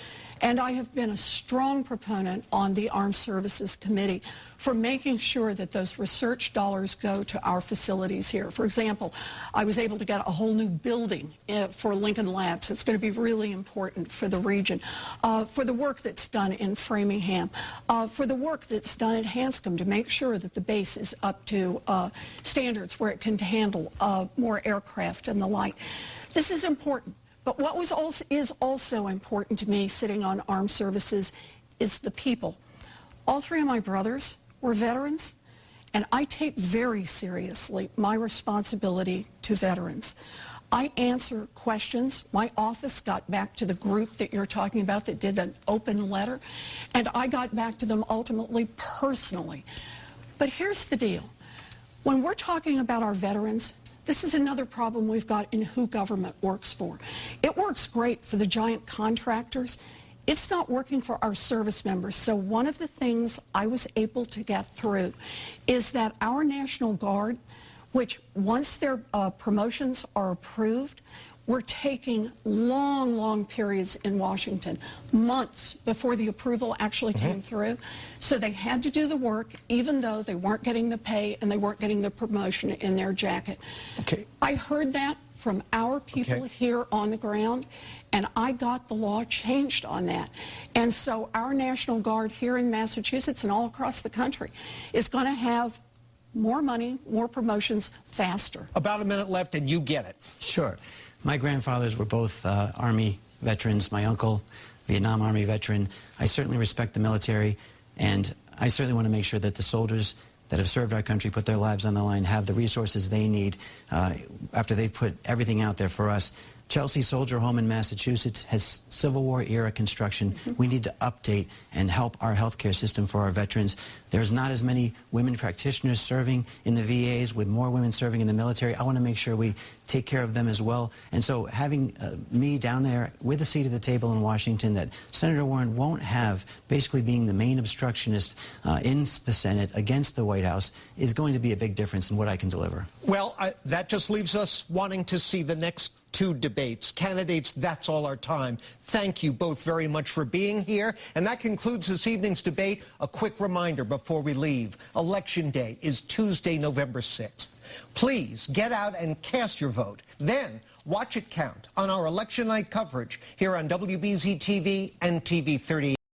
And I have been a strong proponent on the Armed Services Committee for making sure that those research dollars go to our facilities here. For example, I was able to get a whole new building for Lincoln Labs. It's going to be really important for the region, for the work that's done in Framingham, for the work that's done at Hanscom to make sure that the base is up to standards where it can handle more aircraft and the like. This is important. But what is also important to me sitting on armed services is the people. All three of my brothers were veterans, and I take very seriously my responsibility to veterans. I answer questions. My office got back to the group that you're talking about that did an open letter, and I got back to them ultimately personally. But here's the deal. When we're talking about our veterans, this is another problem we've got in who government works for. It works great for the giant contractors. It's not working for our service members. So one of the things I was able to get through is that our National Guard, which once their promotions are approved, we're taking long, long periods in Washington, months before the approval actually came through. So they had to do the work, even though they weren't getting the pay and they weren't getting the promotion in their jacket. Okay. I heard that from our people here on the ground, and I got the law changed on that. And so our National Guard here in Massachusetts and all across the country is going to have more money, more promotions, faster. About a minute left, and you get it. Sure. My grandfathers were both Army veterans. My uncle, Vietnam Army veteran. I certainly respect the military, and I certainly want to make sure that the soldiers that have served our country, put their lives on the line, have the resources they need after they've put everything out there for us. Chelsea Soldier Home in Massachusetts has Civil War era construction. We need to update and help our healthcare system for our veterans. There's not as many women practitioners serving in the VAs with more women serving in the military. I want to make sure we take care of them as well. And so having me down there with a seat at the table in Washington that Senator Warren won't have, basically being the main obstructionist in the Senate against the White House, is going to be a big difference in what I can deliver. Well, that just leaves us wanting to see the next two debates. Candidates, that's all our time. Thank you both very much for being here. And that concludes this evening's debate. A quick reminder before we leave. Election Day is Tuesday, November 6th. Please get out and cast your vote. Then watch it count on our election night coverage here on WBZ TV and TV 38.